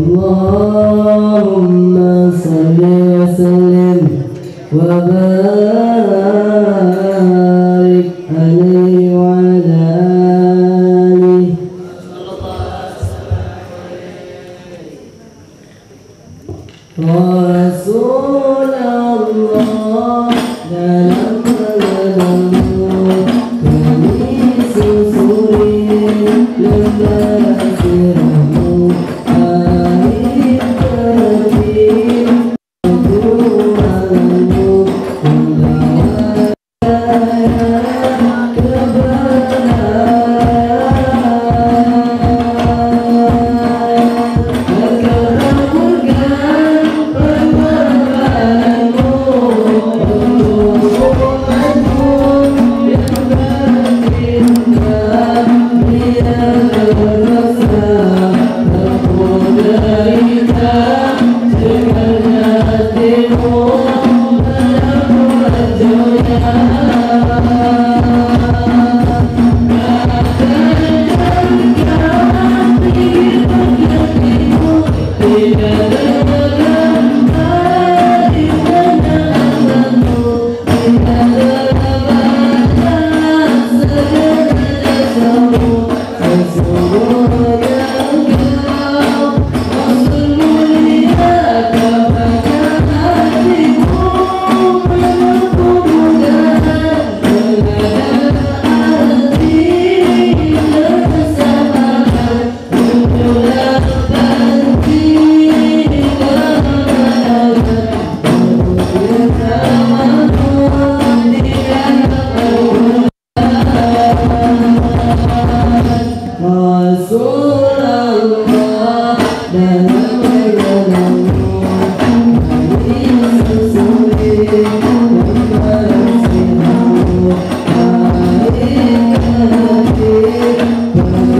Allahumma salli wa sallim wa barik alaihi wa ala alihi. Rasulullah dalam malammu kami susuri lembar sirahmu air terjun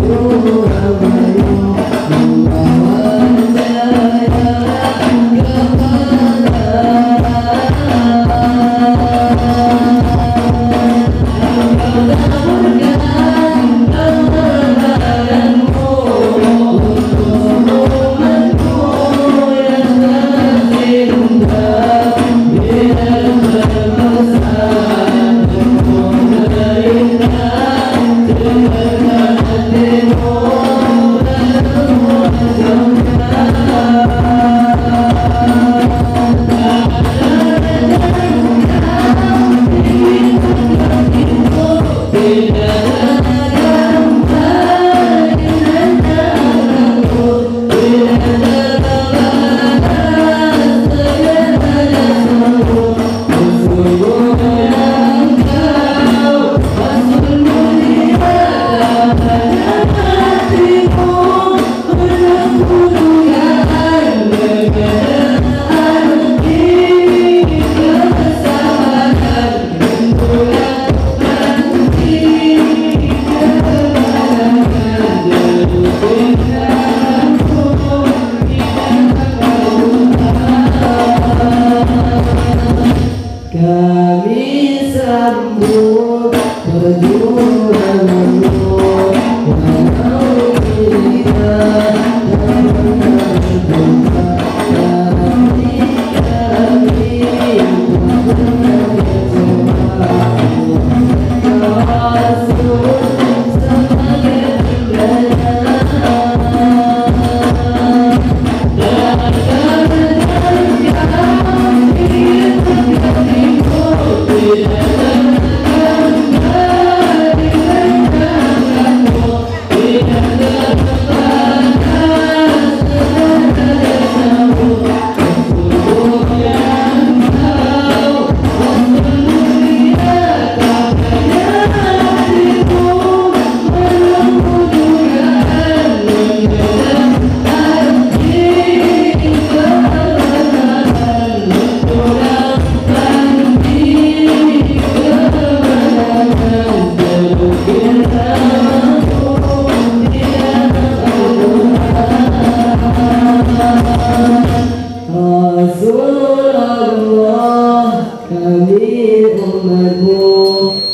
tuhanmu membawa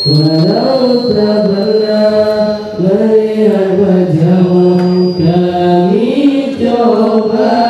walau tak pernah melihat wajahmu, kami coba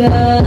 Amin.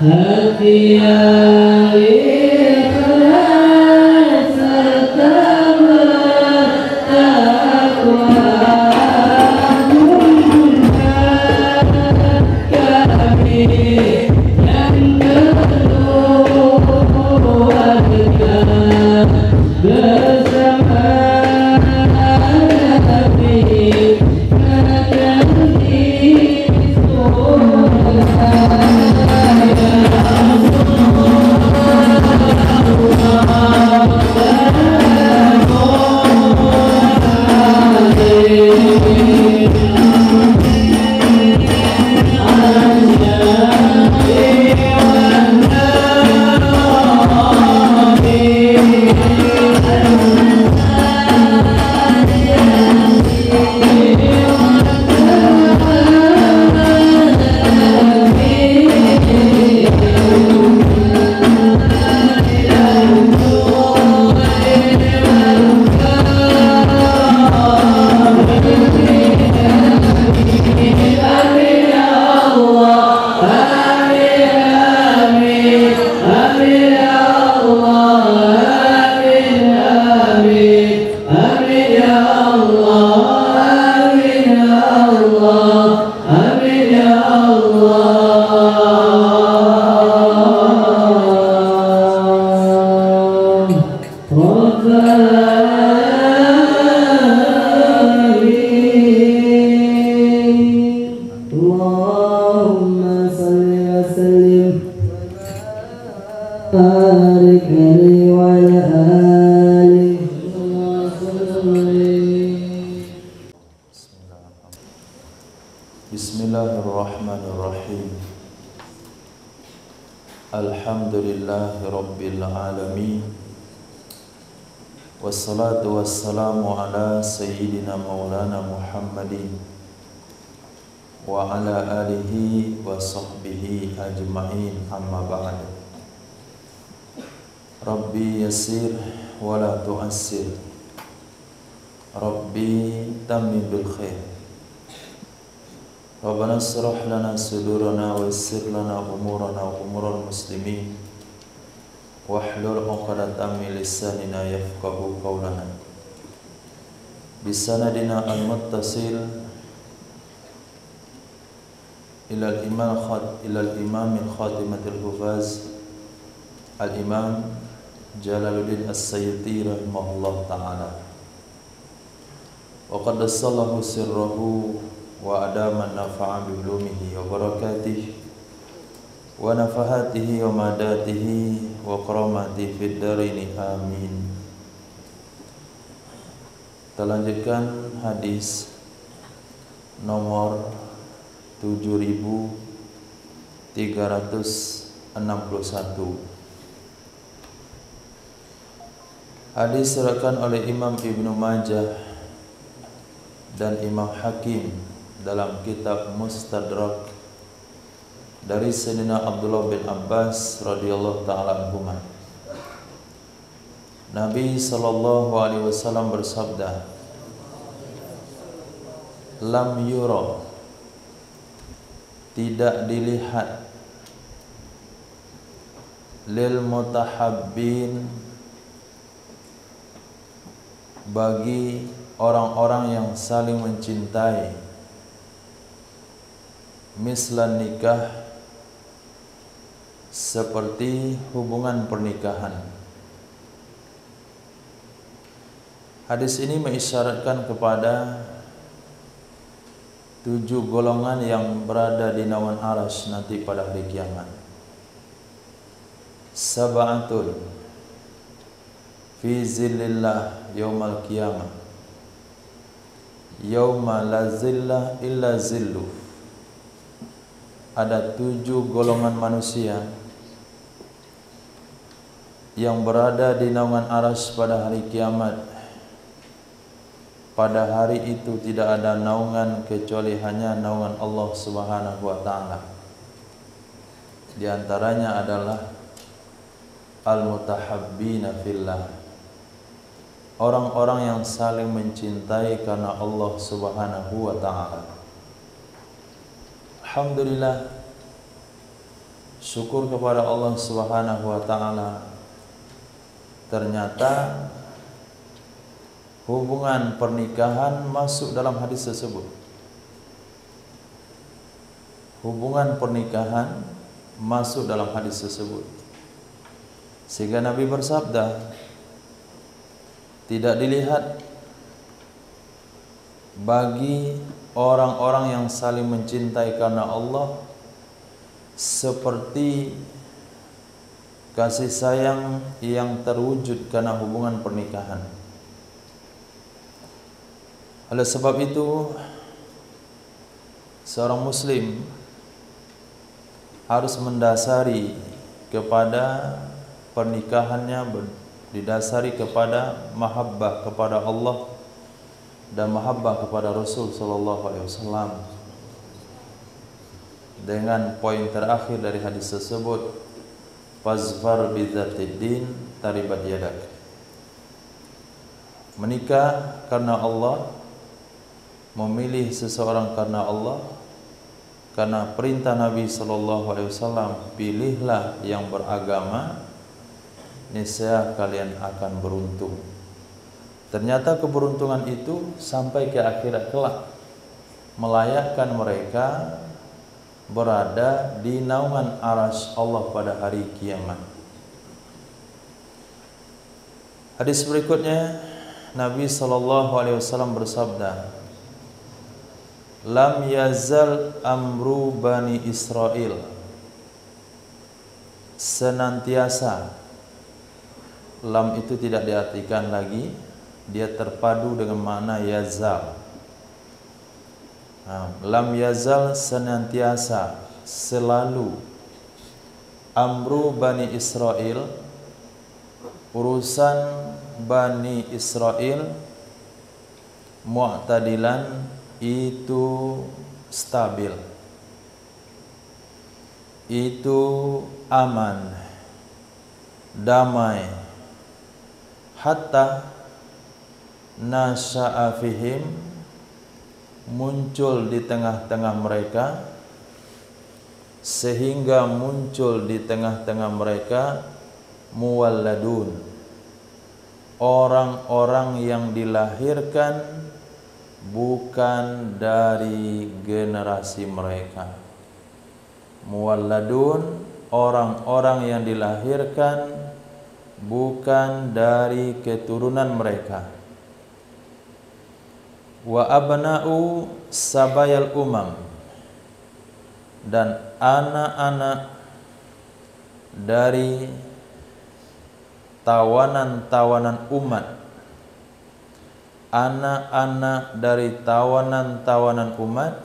hati yang ikhlas serta bertakwa. Allahumma salli wa sallim barik alaihi wa ala alihi. Bismillahirrahmanirrahim. Alhamdulillahi rabbil alamin. Wassalatu wassalamu ala sayyidina maulana Muhammadin wa ala alihi wa sahbihi ajma'in, amma ba'd. Rabbi yassir wa la tu'assir, Rabbi tammim bil khair. Rabbana shrah lana sudurana wa yassir lana umurana wa umural muslimin wahlul 'uqdatam min lisanina yafqahu qawlana. Bisanadina al-muttasil ilal imam khatimatul hufaz al-imam Jalaluddin As-Sayyuti rahimahullah ta'ala. Wa qaddasallahu sirrahu wa adama nafa'a bi ulumihi wa barakatihi wa nafahatihi wa madatihi wa karamatihi fid dharaini amin. Kita lanjutkan hadis nomor 7361. Hadis diriwayatkan oleh Imam Ibnu Majah dan Imam Hakim dalam kitab Mustadrak dari Sayyidina Abdullah bin Abbas radhiyallahu ta'ala anhuma. Nabi sallallahu alaihi wasallam bersabda, lam yura, tidak dilihat, lil mutahabbin, bagi orang-orang yang saling mencintai, mislan nikah, seperti hubungan pernikahan. Hadis ini mengisyaratkan kepada 7 golongan yang berada di naungan arasy nanti pada hari kiamat. Sab'atun fi zillillah yaumal qiyamah, yauma la zilla illa zillu. Ada 7 golongan manusia yang berada di naungan arasy pada hari kiamat. Pada hari itu tidak ada naungan kecuali hanya naungan Allah Subhanahu wa ta'ala. Di antaranya adalah al-mutahabbina fillah, orang-orang yang saling mencintai karena Allah Subhanahu wa ta'ala. Alhamdulillah, syukur kepada Allah Subhanahu wa taala, ternyata hubungan pernikahan masuk dalam hadis tersebut. Hubungan pernikahan masuk dalam hadis tersebut. Sehingga Nabi bersabda, tidak dilihat bagi orang-orang yang saling mencintai karena Allah seperti kasih sayang yang terwujud karena hubungan pernikahan. Oleh sebab itu, seorang muslim harus mendasari kepada pernikahannya didasari kepada mahabbah kepada Allah dan mahabbah kepada Rasul sallallahu alaihi wasallam. Dengan poin terakhir dari hadis tersebut, fazfar bidzatid din taribat yadak. Menikah karena Allah, memilih seseorang karena Allah, karena perintah Nabi sallallahu alaihi wasallam, pilihlah yang beragama, niscaya kalian akan beruntung. Ternyata keberuntungan itu sampai ke akhirat kelak melayakkan mereka berada di naungan arasy Allah pada hari kiamat. Hadis berikutnya, Nabi sallallahu alaihi wasallam bersabda, lam yazal amru bani Israel, senantiasa. Lam itu tidak diartikan lagi, dia terpadu dengan makna yazal. Lam yazal, senantiasa, selalu. Amru bani Israel, urusan bani Israel, mu'tadilan, itu stabil, itu aman, damai, hatta nasya'a fihim, muncul di tengah-tengah mereka, sehingga muncul di tengah-tengah mereka muwalladun, orang-orang yang dilahirkan bukan dari generasi mereka. Muwalladun, orang-orang yang dilahirkan bukan dari keturunan mereka. Wa abna'u sabayal umam, dan anak-anak dari tawanan-tawanan umat, anak-anak dari tawanan-tawanan umat,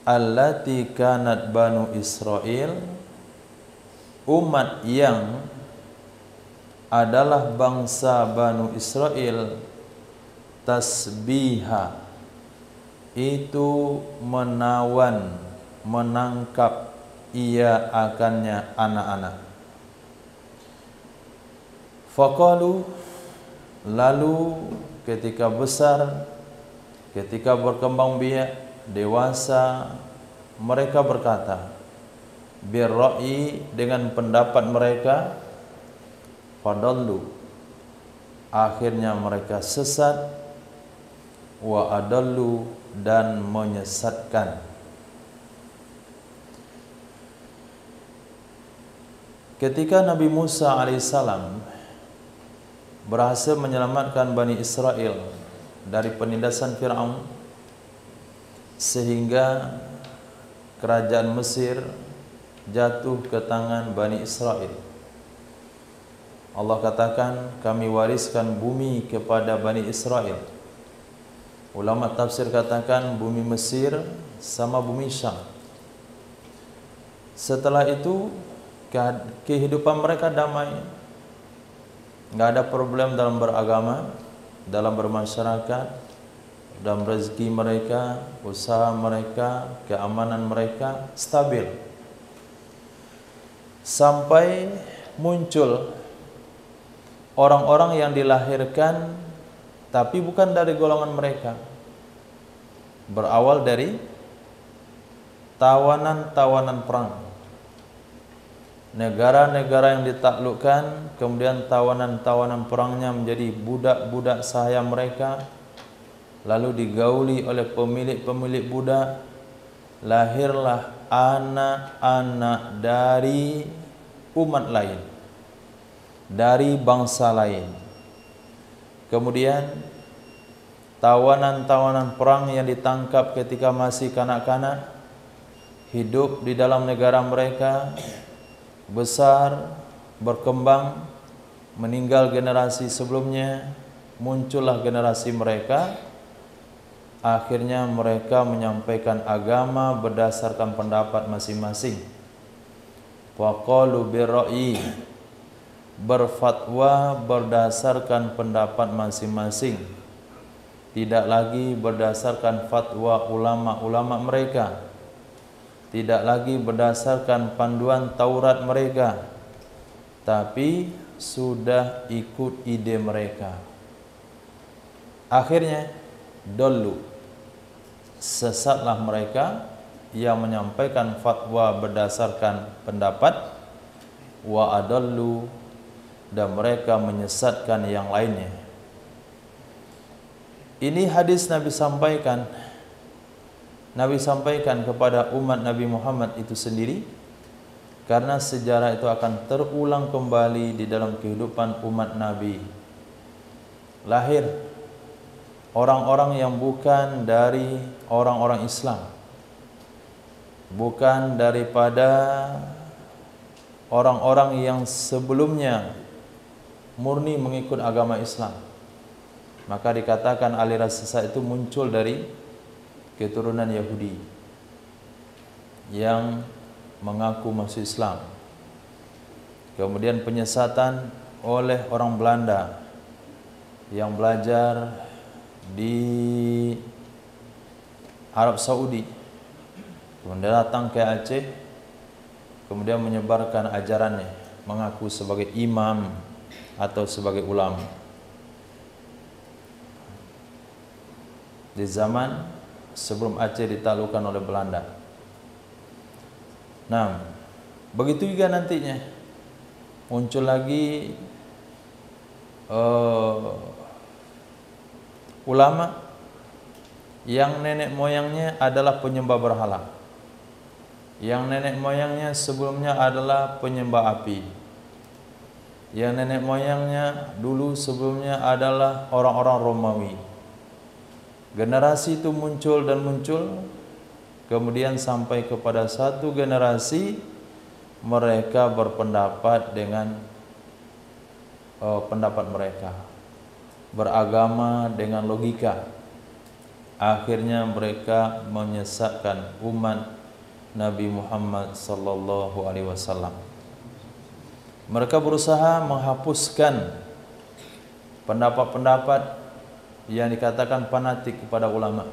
allati kanat banu Israel, umat yang adalah bangsa Banu Israel, tasbiha, itu menawan, menangkap ia akannya anak-anak. Faqalu, lalu ketika besar, ketika berkembang biak, dewasa, mereka berkata, birra'i, dengan pendapat mereka, fadallu, akhirnya mereka sesat, wa adallu, dan menyesatkan. Ketika Nabi Musa alaihissalam berhasil menyelamatkan Bani Israel dari penindasan Fir'aun, sehingga kerajaan Mesir jatuh ke tangan Bani Israel, Allah katakan, kami wariskan bumi kepada Bani Israel. Ulama tafsir katakan bumi Mesir sama bumi Syam. Setelah itu kehidupan mereka damai, nggak ada problem dalam beragama, dalam bermasyarakat, dalam rezeki mereka, usaha mereka, keamanan mereka stabil. Sampai muncul orang-orang yang dilahirkan tapi bukan dari golongan mereka, berawal dari tawanan-tawanan perang, negara-negara yang ditaklukkan, kemudian tawanan-tawanan perangnya menjadi budak-budak sahaya mereka, lalu digauli oleh pemilik-pemilik budak, lahirlah anak-anak dari umat lain, dari bangsa lain. Kemudian tawanan-tawanan perang yang ditangkap ketika masih kanak-kanak, hidup di dalam negara mereka, besar, berkembang, meninggal generasi sebelumnya, muncullah generasi mereka. Akhirnya mereka menyampaikan agama berdasarkan pendapat masing-masing. Waqalu birra'yi, berfatwa berdasarkan pendapat masing-masing, tidak lagi berdasarkan fatwa ulama-ulama mereka, tidak lagi berdasarkan panduan Taurat mereka, tapi sudah ikut ide mereka. Akhirnya dollu, sesatlah mereka yang menyampaikan fatwa berdasarkan pendapat, wa adallu, dan mereka menyesatkan yang lainnya. Ini hadis Nabi sampaikan. Nabi sampaikan kepada umat Nabi Muhammad itu sendiri, karena sejarah itu akan terulang kembali di dalam kehidupan umat Nabi. Lahir orang-orang yang bukan dari orang-orang Islam, bukan daripada orang-orang yang sebelumnya murni mengikut agama Islam. Maka dikatakan aliran sesat itu muncul dari keturunan Yahudi yang mengaku masuk Islam. Kemudian penyesatan oleh orang Belanda yang belajar di Arab Saudi, kemudian datang ke Aceh, kemudian menyebarkan ajarannya, mengaku sebagai imam atau sebagai ulama. Di zaman sebelum Aceh ditaklukkan oleh Belanda. Nah, begitu juga nantinya muncul lagi ulama yang nenek moyangnya adalah penyembah berhala, yang nenek moyangnya sebelumnya adalah penyembah api, yang nenek moyangnya dulu sebelumnya adalah orang-orang Romawi. Generasi itu muncul dan muncul, kemudian sampai kepada satu generasi mereka berpendapat dengan pendapat mereka, beragama dengan logika. Akhirnya mereka menyesatkan umat Nabi Muhammad sallallahu alaihi wasallam. Mereka berusaha menghapuskan pendapat-pendapat yang dikatakan fanatik kepada ulama,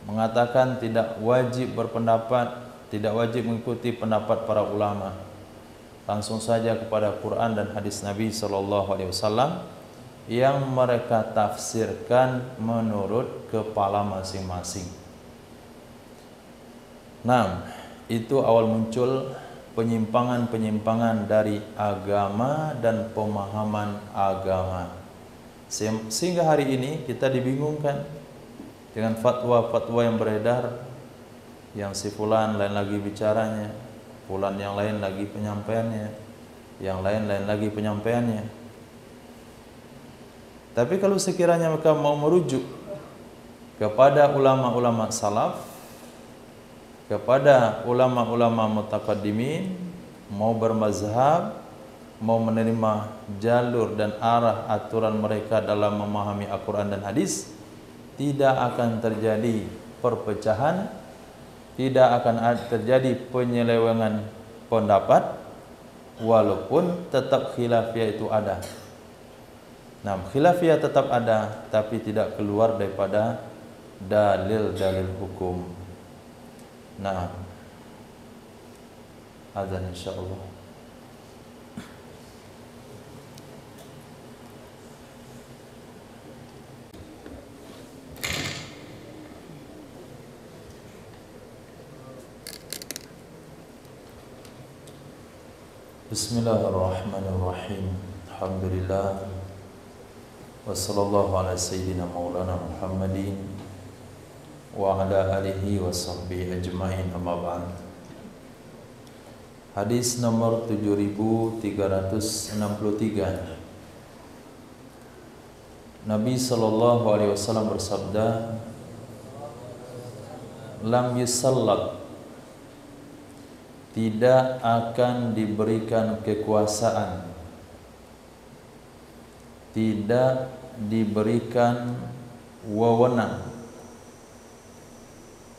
mengatakan tidak wajib berpendapat, tidak wajib mengikuti pendapat para ulama, langsung saja kepada Quran dan hadis Nabi sallallahu alaihi wasallam yang mereka tafsirkan menurut kepala masing-masing. Nah, itu awal muncul penyimpangan-penyimpangan dari agama dan pemahaman agama. Sehingga hari ini kita dibingungkan dengan fatwa-fatwa yang beredar, yang si fulan lain lagi bicaranya, fulan yang lain lagi penyampaiannya, yang lain lagi penyampaiannya. Tapi kalau sekiranya mereka mau merujuk kepada ulama-ulama salaf, kepada ulama-ulama mutaqaddimin, mau bermazhab, mau menerima jalur dan arah aturan mereka dalam memahami Al-Quran dan hadis, tidak akan terjadi perpecahan, tidak akan terjadi penyelewengan pendapat, walaupun tetap khilafiyah itu ada. Nah, khilafiyah tetap ada, tapi tidak keluar daripada dalil-dalil hukum. Nah, azan insyaallah. Bismillahirrahmanirrahim. Alhamdulillah. Wassallallahu ala sayyidina maulana Muhammadin wa ala alihi wa sahbihi ajma'in, amma ba'd. Hadis nomor 7363. Nabi sallallahu alaihi wasallam bersabda, lam yusallat, tidak akan diberikan kekuasaan, tidak diberikan wewenang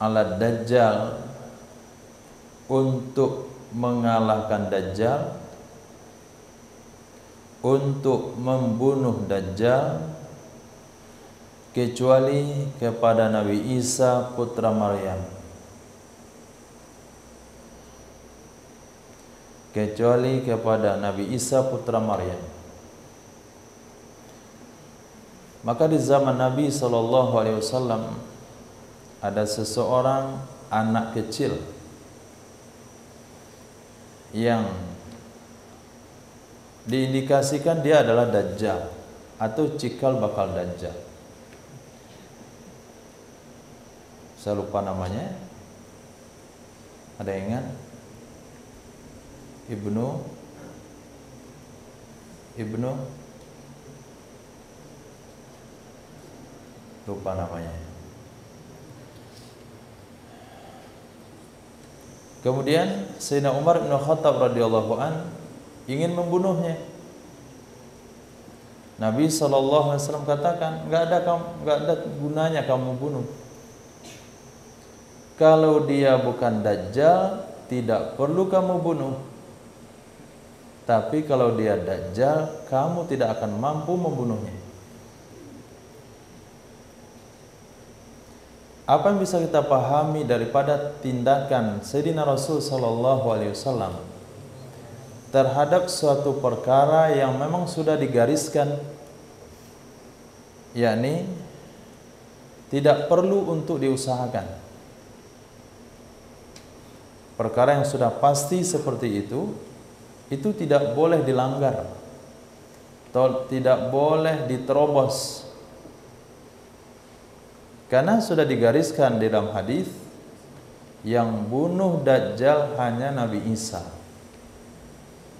ala Dajjal untuk mengalahkan Dajjal, untuk membunuh Dajjal, kecuali kepada Nabi Isa putra Maryam, kecuali kepada Nabi Isa putra Maryam. Maka di zaman Nabi SAW ada seseorang anak kecil yang diindikasikan dia adalah Dajjal atau cikal bakal Dajjal. Saya lupa namanya. Ada yang ingat? Ibnu lupa namanya. Kemudian Sayyidina Umar bin Khattab radhiyallahu an ingin membunuhnya. Nabi SAW katakan, enggak ada gunanya kamu bunuh. Kalau dia bukan Dajjal, tidak perlu kamu bunuh. Tapi kalau dia Dajjal, kamu tidak akan mampu membunuhnya. Apa yang bisa kita pahami daripada tindakan Sayyidina Rasul SAW terhadap suatu perkara yang memang sudah digariskan, yakni tidak perlu untuk diusahakan. Perkara yang sudah pasti seperti itu tidak boleh dilanggar atau tidak boleh diterobos, karena sudah digariskan di dalam hadis yang bunuh Dajjal hanya Nabi Isa.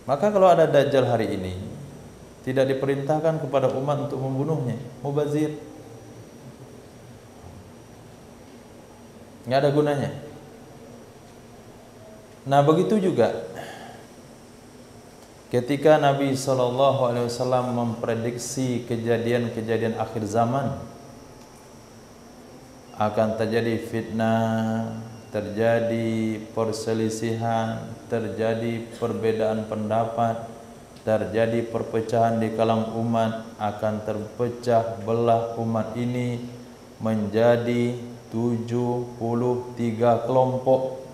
Maka kalau ada Dajjal hari ini, tidak diperintahkan kepada umat untuk membunuhnya, mubazir, nggak ada gunanya. Nah, begitu juga ketika Nabi SAW memprediksi kejadian-kejadian akhir zaman, akan terjadi fitnah, terjadi perselisihan, terjadi perbedaan pendapat, terjadi perpecahan di kalangan umat, akan terpecah belah umat ini menjadi 73 kelompok.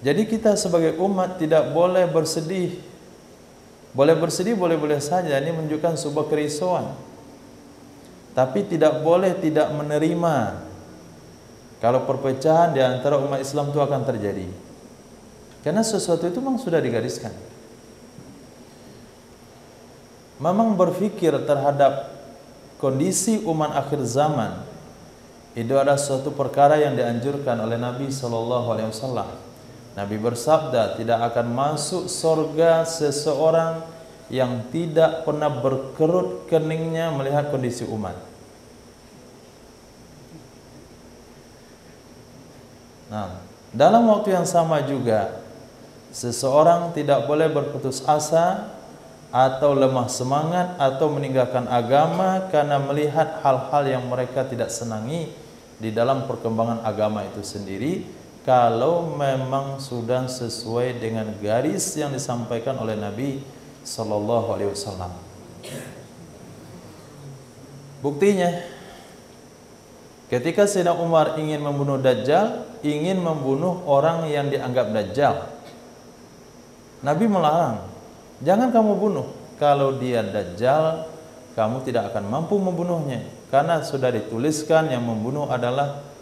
Jadi kita sebagai umat tidak boleh bersedih. Boleh bersedih, boleh-boleh saja, ini menunjukkan sebuah kerisauan. Tapi tidak boleh tidak menerima kalau perpecahan di antara umat Islam itu akan terjadi. Karena sesuatu itu memang sudah digariskan. Memang berpikir terhadap kondisi umat akhir zaman itu adalah suatu perkara yang dianjurkan oleh Nabi SAW. Nabi bersabda, tidak akan masuk surga seseorang yang tidak pernah berkerut keningnya melihat kondisi umat. Nah, dalam waktu yang sama juga, seseorang tidak boleh berputus asa atau lemah semangat atau meninggalkan agama karena melihat hal-hal yang mereka tidak senangi di dalam perkembangan agama itu sendiri, kalau memang sudah sesuai dengan garis yang disampaikan oleh Nabi SAW. Buktinya, ketika Sayyidina Umar ingin membunuh Dajjal, ingin membunuh orang yang dianggap Dajjal, Nabi melarang, jangan kamu bunuh. Kalau dia Dajjal, kamu tidak akan mampu membunuhnya, karena sudah dituliskan yang membunuh adalah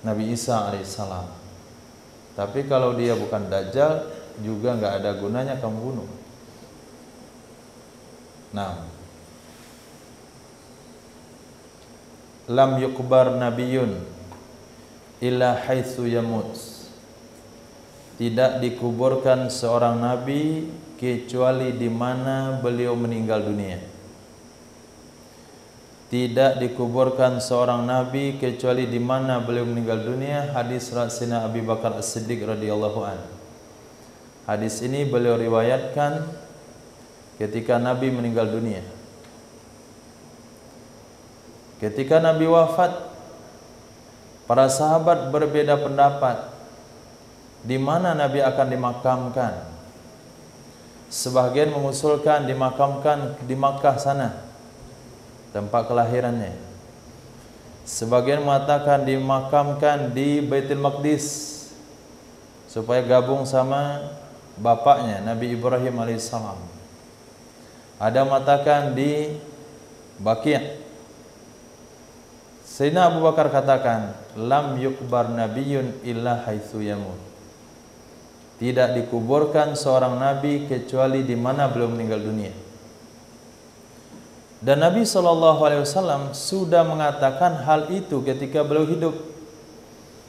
Nabi Isa alaihissalam. Tapi kalau dia bukan Dajjal, juga nggak ada gunanya kamu bunuh. Nah, lam yukbar nabiyun illa haitsu yamut. Tidak dikuburkan seorang nabi kecuali di mana beliau meninggal dunia. Tidak dikuburkan seorang nabi kecuali di mana beliau meninggal dunia. Hadis Sayyidina Abu Bakar As-Siddiq radhiyallahu anhu. Hadis ini beliau riwayatkan ketika Nabi meninggal dunia. Ketika Nabi wafat, para sahabat berbeda pendapat di mana Nabi akan dimakamkan. Sebagian mengusulkan dimakamkan di Makkah sana, tempat kelahirannya. Sebagian mengatakan dimakamkan di Baitul Maqdis supaya gabung sama bapaknya Nabi Ibrahim alaihissalam. Ada mengatakan di Baqi'. Sayyidina Abu Bakar katakan, lam yukbar nabiyyun illa haitsu yamut. Tidak dikuburkan seorang nabi kecuali di mana beliau meninggal dunia. Dan Nabi SAW sudah mengatakan hal itu ketika beliau hidup.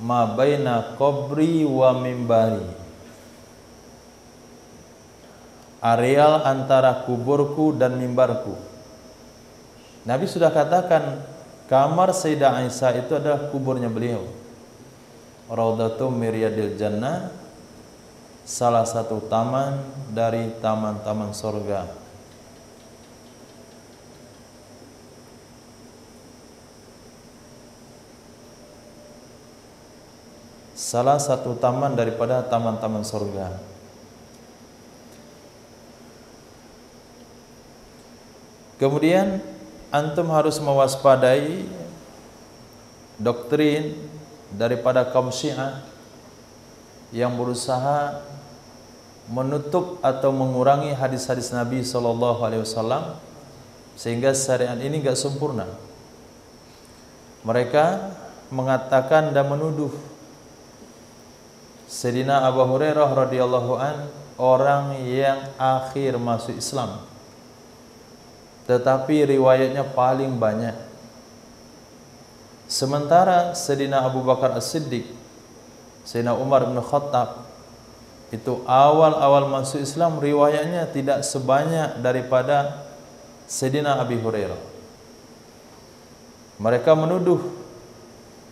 Ma baina qabri wa mimbari. Areal antara kuburku dan mimbarku. Nabi sudah katakan kamar Sayyidah Aisyah itu adalah kuburnya beliau. Raudhatum miryadil jannah, salah satu taman dari taman-taman surga. Salah satu taman daripada taman-taman surga. Kemudian antum harus mewaspadai doktrin daripada kaum Syiah yang berusaha menutup atau mengurangi hadis-hadis Nabi SAW sehingga syariat ini enggak sempurna. Mereka mengatakan dan menuduh Sayyidina Abu Hurairah radhiyallahu an orang yang akhir masuk Islam, tetapi riwayatnya paling banyak. Sementara Sayyidina Abu Bakar As-Siddiq, Sayyidina Umar bin Khattab itu awal-awal masuk Islam, riwayatnya tidak sebanyak daripada Sayyidina Abi Hurairah. Mereka menuduh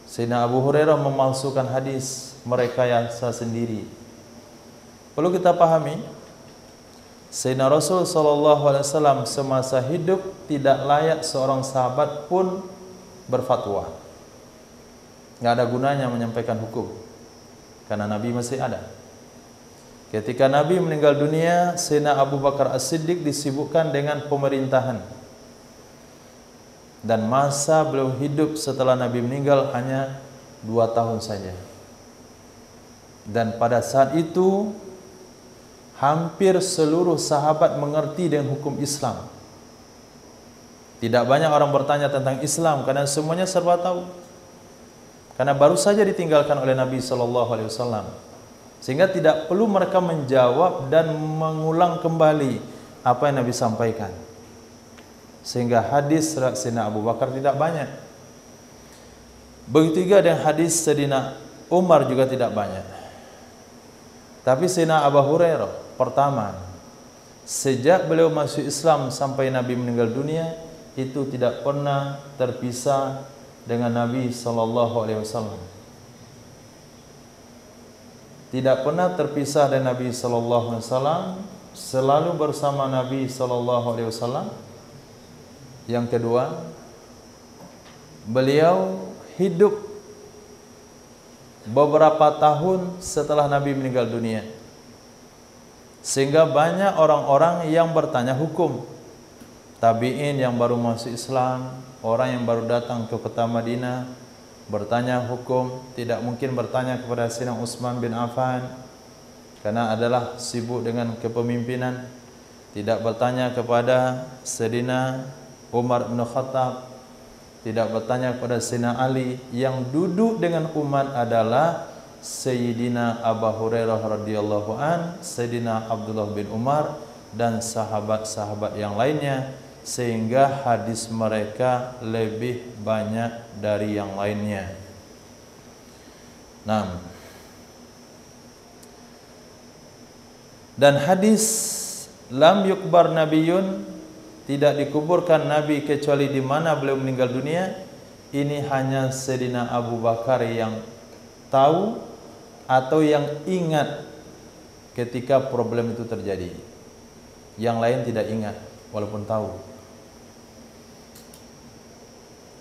Sayyidina Abu Hurairah memalsukan hadis, mereka yang sendiri. Perlu kita pahami, Sayyidina Rasul SAW semasa hidup tidak layak seorang sahabat pun berfatwa. Nggak ada gunanya menyampaikan hukum, karena Nabi masih ada. Ketika Nabi meninggal dunia, Sayyidina Abu Bakar As-Siddiq disibukkan dengan pemerintahan. Dan masa beliau hidup setelah Nabi meninggal hanya 2 tahun saja. Dan pada saat itu hampir seluruh sahabat mengerti dengan hukum Islam. Tidak banyak orang bertanya tentang Islam karena semuanya serba tahu. Karena baru saja ditinggalkan oleh Nabi SAW. Sehingga tidak perlu mereka menjawab dan mengulang kembali apa yang Nabi sampaikan. Sehingga hadis Sayyidina Abu Bakar tidak banyak. Begitu juga dengan hadis Sayyidina Umar juga tidak banyak. Tapi Sayyidina Abu Hurairah pertama, sejak beliau masuk Islam sampai Nabi meninggal dunia, itu tidak pernah terpisah dengan Nabi SAW. Tidak pernah terpisah dengan Nabi SAW, selalu bersama Nabi SAW. Yang kedua, beliau hidup beberapa tahun setelah Nabi meninggal dunia, sehingga banyak orang-orang yang bertanya hukum. Tabi'in yang baru masuk Islam, orang yang baru datang ke kota Madinah bertanya hukum, tidak mungkin bertanya kepada Sayyidina Utsman bin Affan karena adalah sibuk dengan kepemimpinan. Tidak bertanya kepada Sayyidina Umar bin Khattab, tidak bertanya kepada Sayyidina Ali. Yang duduk dengan umat adalah Sayyidina Abu Hurairah radhiyallahu an, Sayyidina Abdullah bin Umar, dan sahabat-sahabat yang lainnya, sehingga hadis mereka lebih banyak dari yang lainnya. Nah, dan hadis lam yukbar nabiyun, tidak dikuburkan nabi kecuali di mana beliau meninggal dunia, ini hanya Sayyidina Abu Bakar yang tahu atau yang ingat ketika problem itu terjadi. Yang lain tidak ingat walaupun tahu.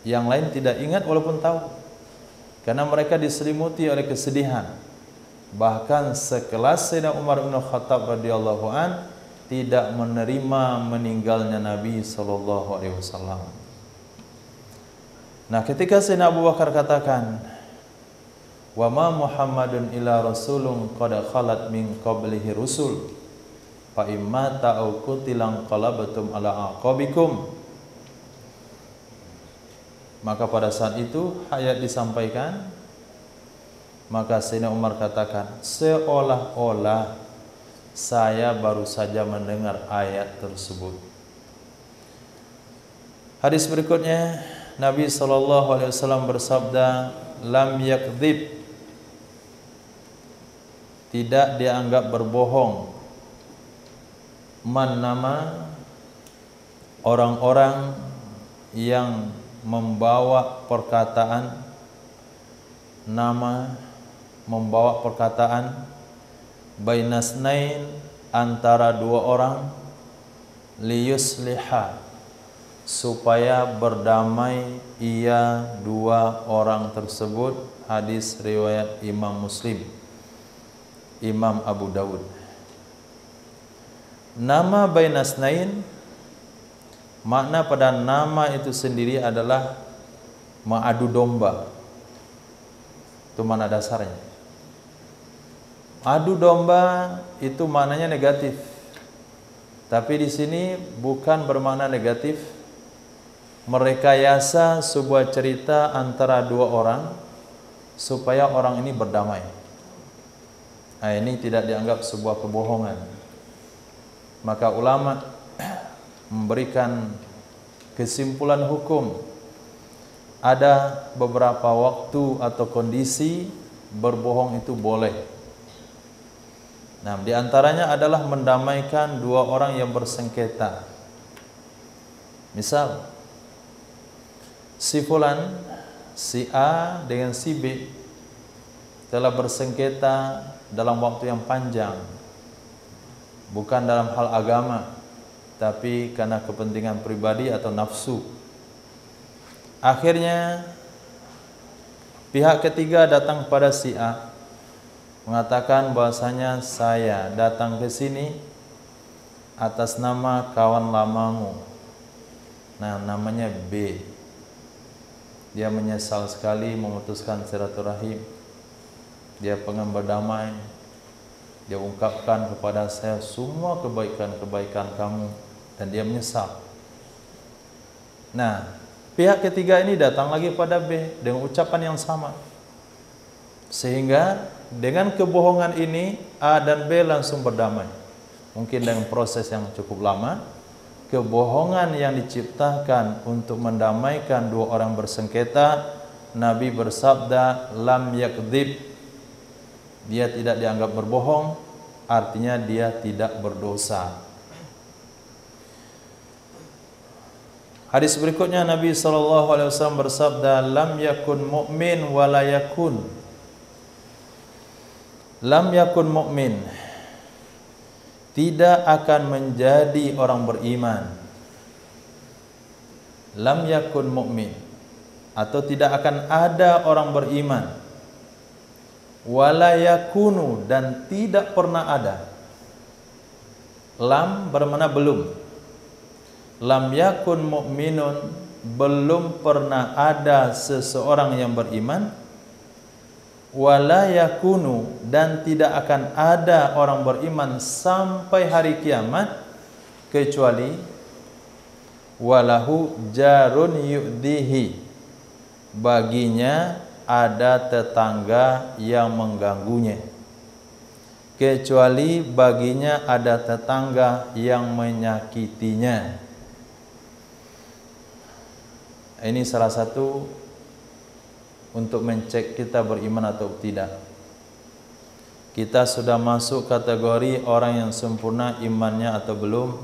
Yang lain tidak ingat walaupun tahu, karena mereka diselimuti oleh kesedihan. Bahkan sekelas Sayyidina Umar bin Khattab radhiyallahu an tidak menerima meninggalnya Nabi sallallahu alaihi wasallam. Nah, ketika Sayyidina Abu Bakar katakan, "Wa ma Muhammadun illa rasulun qad khalat min qablihi rusul, fa imma ta'u qutilan qalabatum ala aqabikum." Maka pada saat itu ayat disampaikan, maka Sayyidina Umar katakan, seolah-olah saya baru saja mendengar ayat tersebut. Hadis berikutnya, Nabi SAW bersabda, lam yakdzib, tidak dianggap berbohong, man nama orang-orang yang membawa perkataan, nama membawa perkataan bainasnain, antara dua orang, liyusliha, supaya berdamai ia dua orang tersebut. Hadis riwayat Imam Muslim, Imam Abu Dawud. Nama bainasnain, makna pada nama itu sendiri adalah mengadu domba. Itu mana dasarnya. Adu domba itu maknanya negatif. Tapi di sini bukan bermakna negatif. Merekayasa sebuah cerita antara dua orang supaya orang ini berdamai. Nah, ini tidak dianggap sebuah kebohongan. Maka ulama memberikan kesimpulan hukum. Ada beberapa waktu atau kondisi berbohong itu boleh. Nah, di antaranya adalah mendamaikan dua orang yang bersengketa. Misal, si fulan, si A dengan si B telah bersengketa dalam waktu yang panjang. Bukan dalam hal agama, tapi karena kepentingan pribadi atau nafsu. Akhirnya pihak ketiga datang pada si A, mengatakan bahwasanya saya datang ke sini atas nama kawan lamamu. Nah, namanya B. Dia menyesal sekali memutuskan silaturahim. Dia pengen berdamai. Dia ungkapkan kepada saya semua kebaikan-kebaikan kamu, dan dia menyesal. Nah, pihak ketiga ini datang lagi pada B dengan ucapan yang sama. Sehingga dengan kebohongan ini A dan B langsung berdamai. Mungkin dengan proses yang cukup lama. Kebohongan yang diciptakan untuk mendamaikan dua orang bersengketa, Nabi bersabda lam yakdzib, dia tidak dianggap berbohong, artinya dia tidak berdosa. Hadis berikutnya Nabi SAW bersabda lam yakun mu'min wala yakun. Lam yakun mu'min, tidak akan menjadi orang beriman. Lam yakun mu'min, atau tidak akan ada orang beriman. Wala yakunu, dan tidak pernah ada. Lam bermakna belum. Lam yakun mu'minun, belum pernah ada seseorang yang beriman. Wala yakunu, dan tidak akan ada orang beriman sampai hari kiamat, kecuali walahu jarun yu'dihi, baginya ada tetangga yang mengganggunya, kecuali baginya ada tetangga yang menyakitinya. Ini salah satu untuk mencek kita beriman atau tidak. Kita sudah masuk kategori orang yang sempurna imannya atau belum?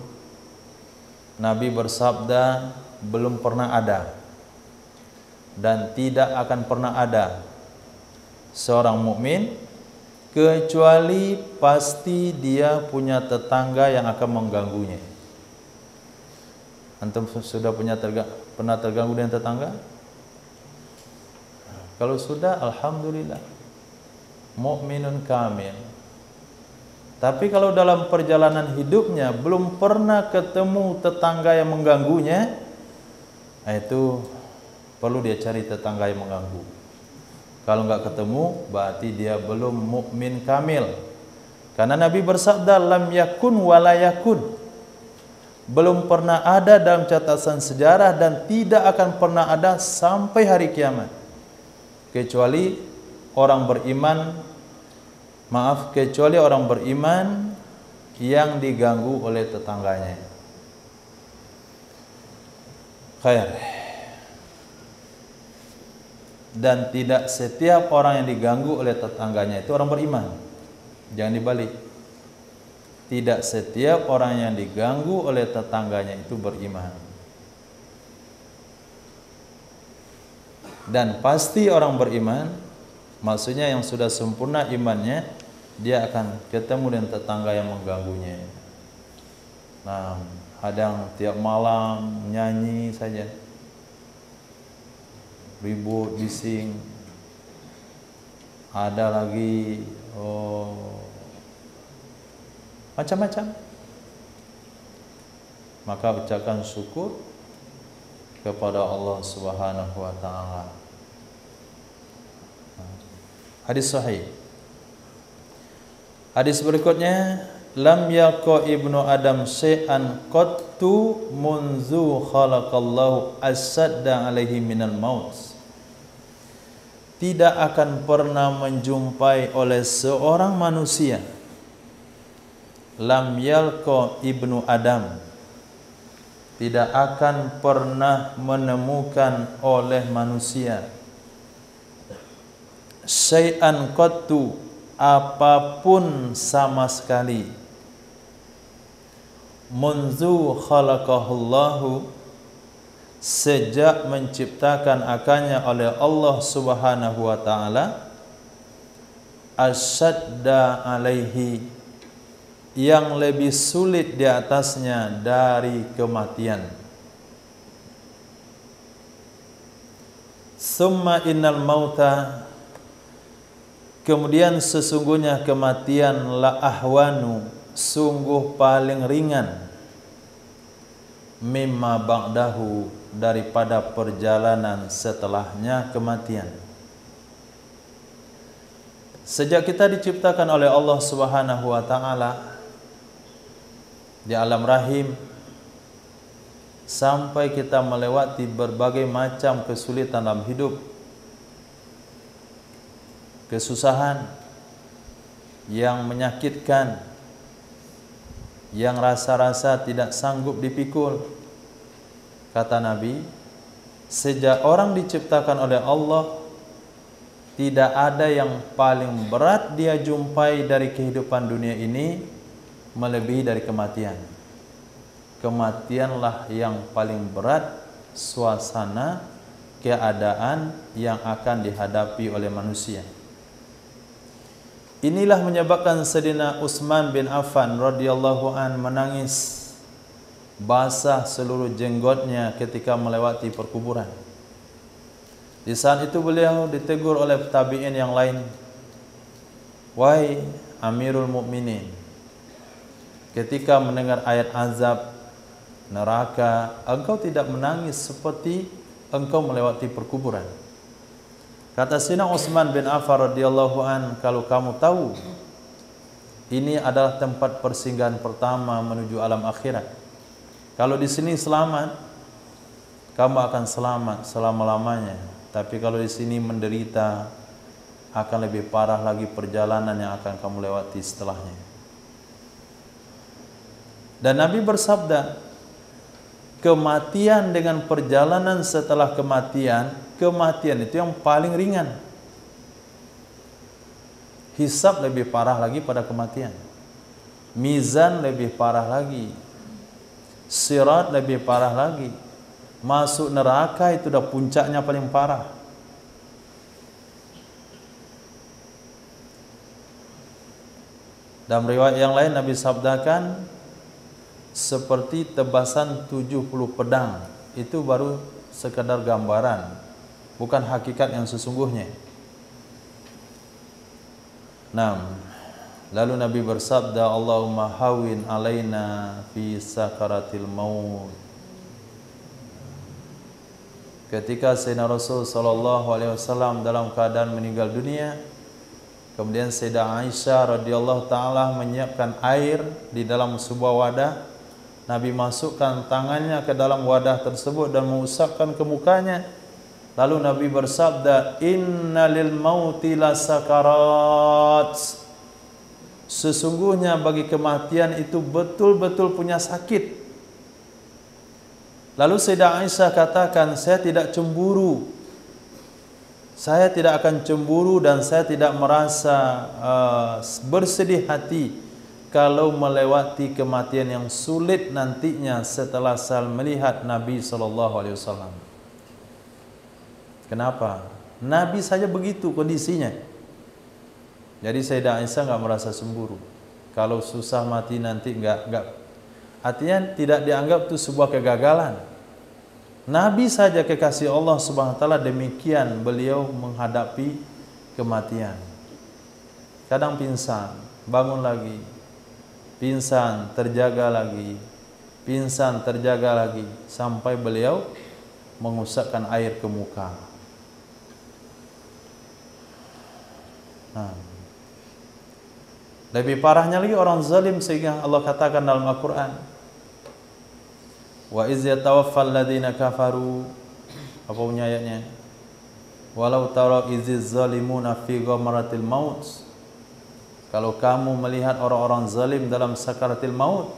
Nabi bersabda, belum pernah ada dan tidak akan pernah ada seorang mukmin kecuali pasti dia punya tetangga yang akan mengganggunya. Antum sudah pernah terganggu dengan tetangga? Kalau sudah, alhamdulillah, mukminun kamil. Tapi kalau dalam perjalanan hidupnya belum pernah ketemu tetangga yang mengganggunya, itu perlu dia cari tetangga yang mengganggu. Kalau nggak ketemu, berarti dia belum mukmin kamil. Karena Nabi bersabda, lam yakun wala yakun. Belum pernah ada dalam catatan sejarah dan tidak akan pernah ada sampai hari kiamat. Kecuali orang beriman yang diganggu oleh tetangganya. Khair. Dan tidak setiap orang yang diganggu oleh tetangganya itu orang beriman. Jangan dibalik. Tidak setiap orang yang diganggu oleh tetangganya itu beriman. Dan pasti orang beriman, maksudnya yang sudah sempurna imannya, dia akan ketemu dengan tetangga yang mengganggunya. Nah, kadang tiap malam nyanyi saja, ribut, bising. Ada lagi macam-macam. Maka ucapkan syukur kepada Allah Subhanahu wa taala. Hadis sahih. Hadis berikutnya, lam yaqa ibnu adam syai'an qattu munzu khalaqallahu asadda alaihi minal maut. Tidak akan pernah menjumpai oleh seorang manusia, lam yalqa ibnu adam, tidak akan pernah menemukan oleh manusia syai'an qattu, apapun sama sekali, munzu khalaqahullahu, sejak menciptakan akannya oleh Allah Subhanahu wa taala, asyadda alaihi, yang lebih sulit di atasnya dari kematian. Summa innal mauta, kemudian sesungguhnya kematian, la ahwanu, sungguh paling ringan, mimma ba'dahu, daripada perjalanan setelahnya kematian. Sejak kita diciptakan oleh Allah Subhanahu wa taala di alam rahim, sampai kita melewati berbagai macam kesulitan dalam hidup, kesusahan yang menyakitkan, yang rasa-rasa tidak sanggup dipikul. Kata Nabi, sejak orang diciptakan oleh Allah, tidak ada yang paling berat dia jumpai dari kehidupan dunia ini melebihi dari kematian. Kematianlah yang paling berat suasana keadaan yang akan dihadapi oleh manusia. Inilah menyebabkan Sayyidina Utsman bin Affan radhiyallahu an menangis basah seluruh jenggotnya ketika melewati perkuburan. Di saat itu beliau ditegur oleh tabi'in yang lain, "Wahai Amirul Mukminin, ketika mendengar ayat azab neraka, engkau tidak menangis seperti engkau melewati perkuburan." Kata Sayyidina Utsman bin Affan radhiyallahu an, "Kalau kamu tahu ini adalah tempat persinggahan pertama menuju alam akhirat. Kalau di sini selamat, kamu akan selamat selama-lamanya. Tapi kalau di sini menderita, akan lebih parah lagi perjalanan yang akan kamu lewati setelahnya. Dan Nabi bersabda, kematian dengan perjalanan setelah kematian, kematian itu yang paling ringan. Hisab lebih parah lagi pada kematian. Mizan lebih parah lagi. Sirat lebih parah lagi. Masuk neraka itu udah puncaknya paling parah. Dalam riwayat yang lain Nabi sabdakan, seperti tebasan 70 pedang. Itu baru sekadar gambaran, bukan hakikat yang sesungguhnya. Lalu Nabi bersabda, Allahumma hawin alaina fi sakaratil maut. Ketika Sayyidina Rasul SAW dalam keadaan meninggal dunia, kemudian Sayyidah Aisyah radhiyallahu ta'ala menyiapkan air di dalam sebuah wadah. Nabi masukkan tangannya ke dalam wadah tersebut dan mengusapkan ke mukanya. Lalu Nabi bersabda, Inna lil mauti la sakarat. Sesungguhnya bagi kematian itu betul-betul punya sakit. Lalu Sayyidah Aisyah katakan, saya tidak cemburu. Saya tidak akan cemburu dan saya tidak merasa bersedih hati kalau melewati kematian yang sulit nantinya setelah saya melihat Nabi SAW. Kenapa? Nabi saja begitu kondisinya. Jadi Sayyidah Aisyah nggak merasa cemburu. Kalau susah mati nanti nggak. Artinya tidak dianggap itu sebuah kegagalan. Nabi saja kekasih Allah Subhanahu wa taala demikian beliau menghadapi kematian. Kadang pingsan, bangun lagi. Pingsan, terjaga lagi. Pingsan, terjaga lagi sampai beliau mengusapkan air ke muka. Lebih parahnya lagi orang zalim, sehingga Allah katakan dalam Al-Quran, wa iz yatawaffal ladzina kafaru, apa punya ayatnya? Walau tara iziz zalimuna fi ghamaratil maut. Kalau kamu melihat orang-orang zalim dalam sakaratil maut,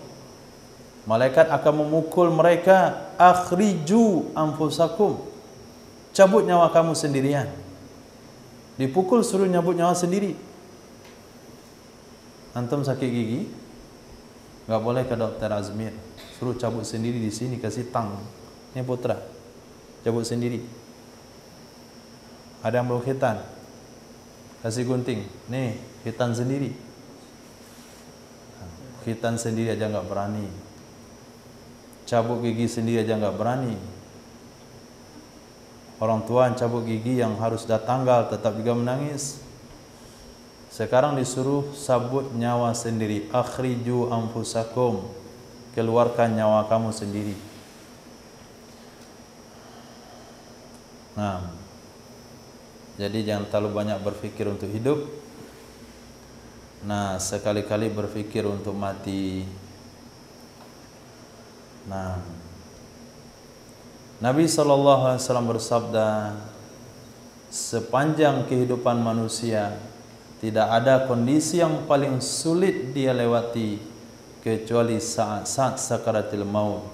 malaikat akan memukul mereka, akhriju anfusakum, cabut nyawa kamu sendirian. Dipukul suruh nyabut nyawa sendiri. Antum sakit gigi, nggak boleh ke dokter Azmir, suruh cabut sendiri di sini, kasih tang. Ini putra, cabut sendiri. Ada yang bawa khitan, kasih gunting, nih khitan sendiri. Khitan sendiri aja nggak berani, cabut gigi sendiri aja nggak berani. Orang tua yang cabut gigi yang harus dah tanggal tetap juga menangis. Sekarang disuruh sabut nyawa sendiri. Akhriju anfusakum, keluarkan nyawa kamu sendiri. Jadi jangan terlalu banyak berfikir untuk hidup. Sekali-kali berfikir untuk mati. Nabi SAW bersabda, sepanjang kehidupan manusia tidak ada kondisi yang paling sulit dia lewati kecuali saat-saat sakaratil maut.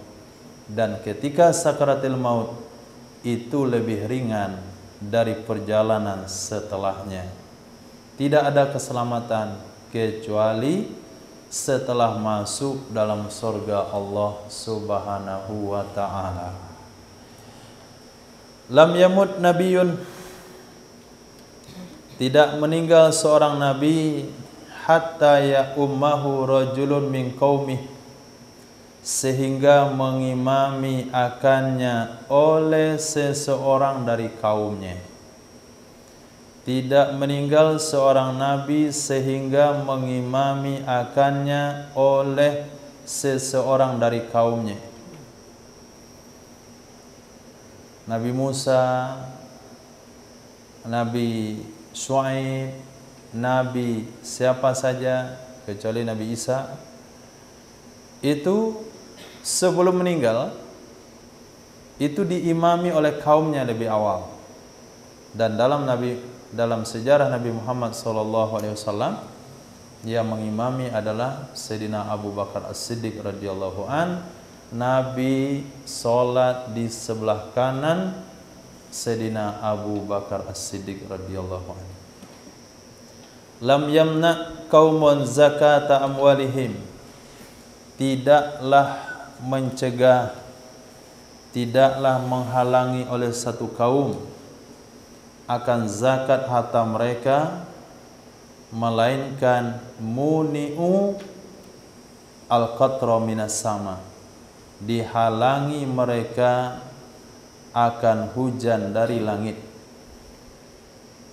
Dan ketika sakaratil maut itu lebih ringan dari perjalanan setelahnya. Tidak ada keselamatan kecuali setelah masuk dalam surga Allah Subhanahu wa ta'ala. Lam yamut nabiyun, tidak meninggal seorang nabi, hatta ya ummahu rajulun min qaumih, sehingga mengimami akannya oleh seseorang dari kaumnya. Tidak meninggal seorang nabi sehingga mengimami akannya oleh seseorang dari kaumnya. Nabi Musa, Nabi Shu'aib, Nabi siapa saja kecuali Nabi Isa, itu sebelum meninggal itu diimami oleh kaumnya lebih awal. Dan dalam sejarah Nabi Muhammad SAW, yang mengimami adalah Sayyidina Abu Bakar As-Siddiq radhiyallahu an. Nabi sholat di sebelah kanan Sayyidina Abu Bakar As-Siddiq radhiyallahu an. Lam yamna qaumun zakata amwalihim, tidaklah mencegah, tidaklah menghalangi oleh satu kaum akan zakat harta mereka, melainkan muni'u al-qatra minas sama, dihalangi mereka akan hujan dari langit,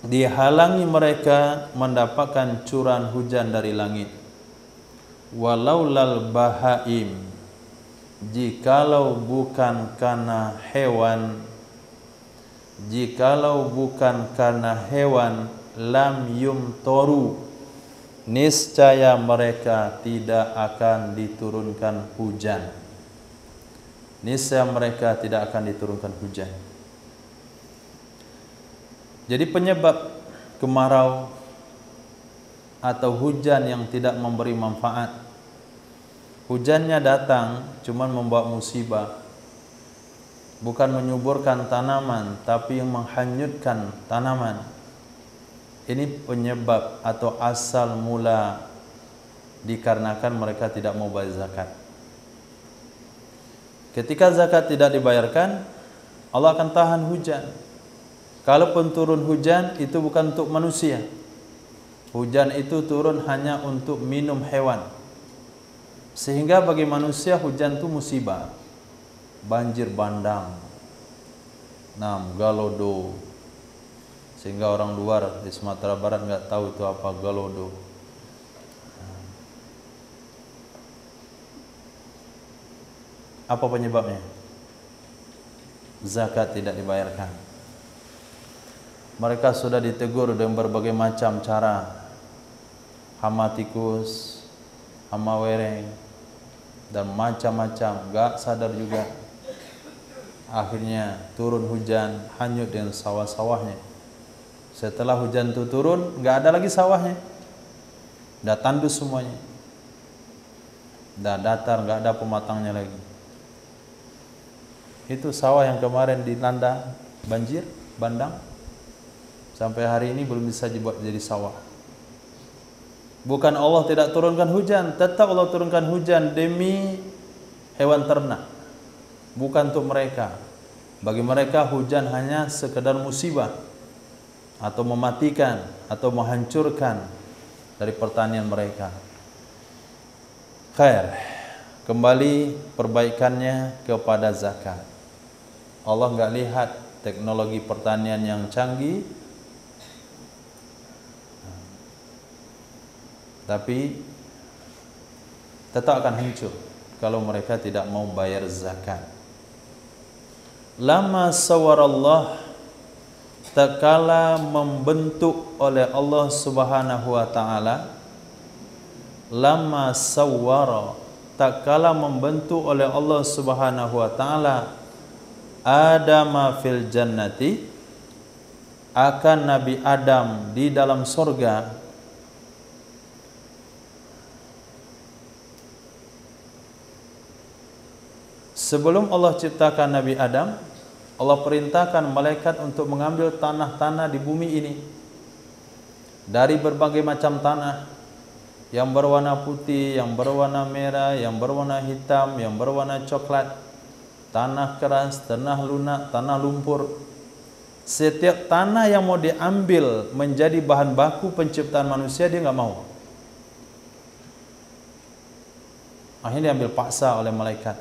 dihalangi mereka mendapatkan curahan hujan dari langit. Walaulal bahaim, jikalau bukan karena hewan, jikalau bukan karena hewan, lam yumtoru, niscaya mereka tidak akan diturunkan hujan, niscaya mereka tidak akan diturunkan hujan. Jadi penyebab kemarau atau hujan yang tidak memberi manfaat, hujannya datang cuma membawa musibah, bukan menyuburkan tanaman tapi menghanyutkan tanaman. Ini penyebab atau asal mula dikarenakan mereka tidak mau bayar zakat. Ketika zakat tidak dibayarkan, Allah akan tahan hujan. Kalaupun turun hujan, itu bukan untuk manusia. Hujan itu turun hanya untuk minum hewan. Sehingga bagi manusia hujan itu musibah. Banjir bandang, galodo. Sehingga orang luar di Sumatera Barat nggak tahu itu apa galodo. Apa penyebabnya? Zakat tidak dibayarkan. Mereka sudah ditegur dengan berbagai macam cara, hama tikus, hama wereng, dan macam-macam, gak sadar juga. Akhirnya turun hujan, hanyut dengan sawah-sawahnya. Setelah hujan itu turun, gak ada lagi sawahnya, dah tandus semuanya, dah datar, gak ada pematangnya lagi. Itu sawah yang kemarin dilanda banjir bandang, sampai hari ini belum bisa dibuat jadi sawah. Bukan Allah tidak turunkan hujan, tetap Allah turunkan hujan demi hewan ternak, bukan untuk mereka. Bagi mereka hujan hanya sekedar musibah, atau mematikan, atau menghancurkan dari pertanian mereka. Khair, kembali perbaikannya kepada zakat. Allah nggak lihat teknologi pertanian yang canggih, tapi tetap akan hancur kalau mereka tidak mau bayar zakat. Lama sawarallah, tak kala membentuk oleh Allah Subhanahu wa taala. Lama sawara, tak kala membentuk oleh Allah Subhanahu wa taala Adama fil jannati, akan Nabi Adam di dalam surga. Sebelum Allah ciptakan Nabi Adam, Allah perintahkan malaikat untuk mengambil tanah-tanah di bumi ini, dari berbagai macam tanah, yang berwarna putih, yang berwarna merah, yang berwarna hitam, yang berwarna coklat, tanah keras, tanah lunak, tanah lumpur. Setiap tanah yang mau diambil menjadi bahan baku penciptaan manusia, dia nggak mau. Akhirnya diambil paksa oleh malaikat,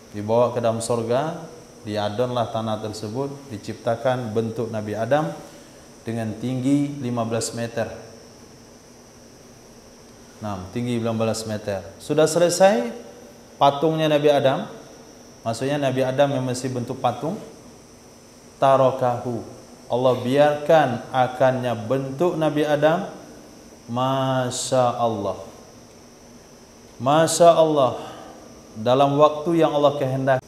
dibawa ke dalam surga, diadonlah tanah tersebut, diciptakan bentuk Nabi Adam dengan tinggi 15 meter. Tinggi 15 meter. Sudah selesai patungnya Nabi Adam, maksudnya Nabi Adam yang masih bentuk patung, tarokahu, Allah biarkan akannya bentuk Nabi Adam, Masya Allah, Masya Allah, dalam waktu yang Allah kehendaki.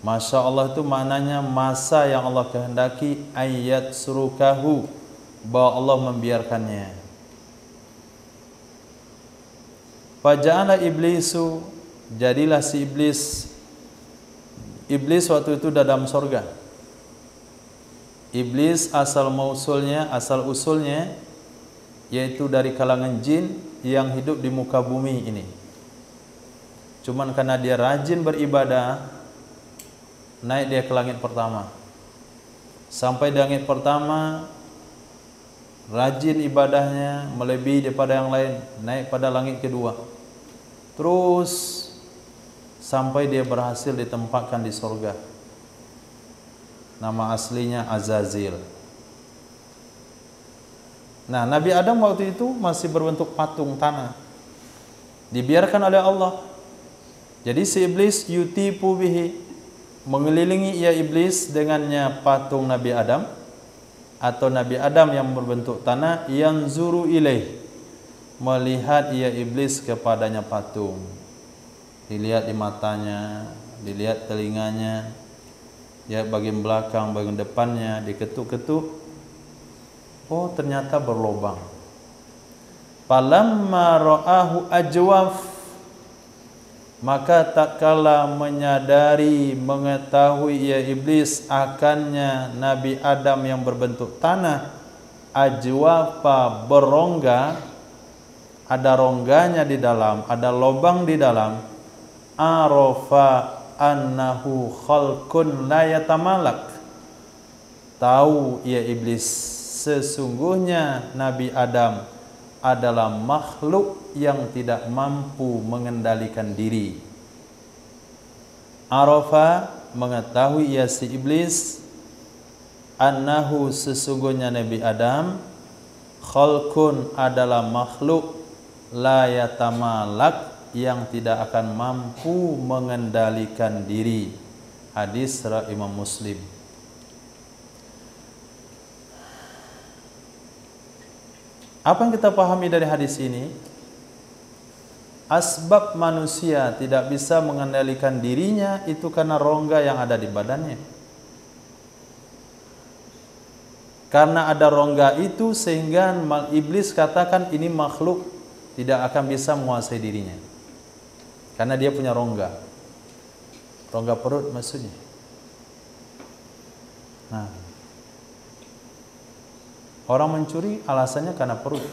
Masya Allah itu maknanya masa yang Allah kehendaki, ayat surukahu, bahwa Allah membiarkannya. Faja'ala iblisu, jadilah si iblis. Iblis waktu itu dalam sorga. Iblis asal usulnya yaitu dari kalangan jin yang hidup di muka bumi ini. Cuman karena dia rajin beribadah, naik dia ke langit pertama. Sampai di langit pertama, rajin ibadahnya melebihi daripada yang lain, naik pada langit kedua. Terus sampai dia berhasil ditempatkan di surga. Nama aslinya Azazil. Nah, Nabi Adam waktu itu masih berbentuk patung tanah, dibiarkan oleh Allah. Jadi si iblis yutipu bihi, mengelilingi ia iblis dengannya patung Nabi Adam, atau Nabi Adam yang berbentuk tanah, yang zuru ilaih, melihat ia iblis kepadanya patung. Dilihat di matanya, dilihat telinganya, ya bagian belakang, bagian depannya, diketuk-ketuk. Oh, ternyata berlobang. Falamma ra'ahu ajwaf, maka tatkala mengetahui ia iblis akannya Nabi Adam yang berbentuk tanah, ajwafa, berongga, ada rongganya di dalam, ada lobang di dalam, arafa annahu khalqun la yatamalak, tahu ia iblis sesungguhnya Nabi Adam adalah makhluk yang tidak mampu mengendalikan diri. Arafa, mengetahui ia si iblis, annahu, sesungguhnya Nabi Adam, khalqun, adalah makhluk, la yatamalak, yang tidak akan mampu mengendalikan diri. Hadis riwayat Imam Muslim. Apa yang kita pahami dari hadis ini? Asbab manusia tidak bisa mengendalikan dirinya itu karena rongga yang ada di badannya. Karena ada rongga itu sehingga iblis katakan ini makhluk tidak akan bisa menguasai dirinya. Karena dia punya rongga. Rongga perut maksudnya. Nah, orang mencuri alasannya karena perut.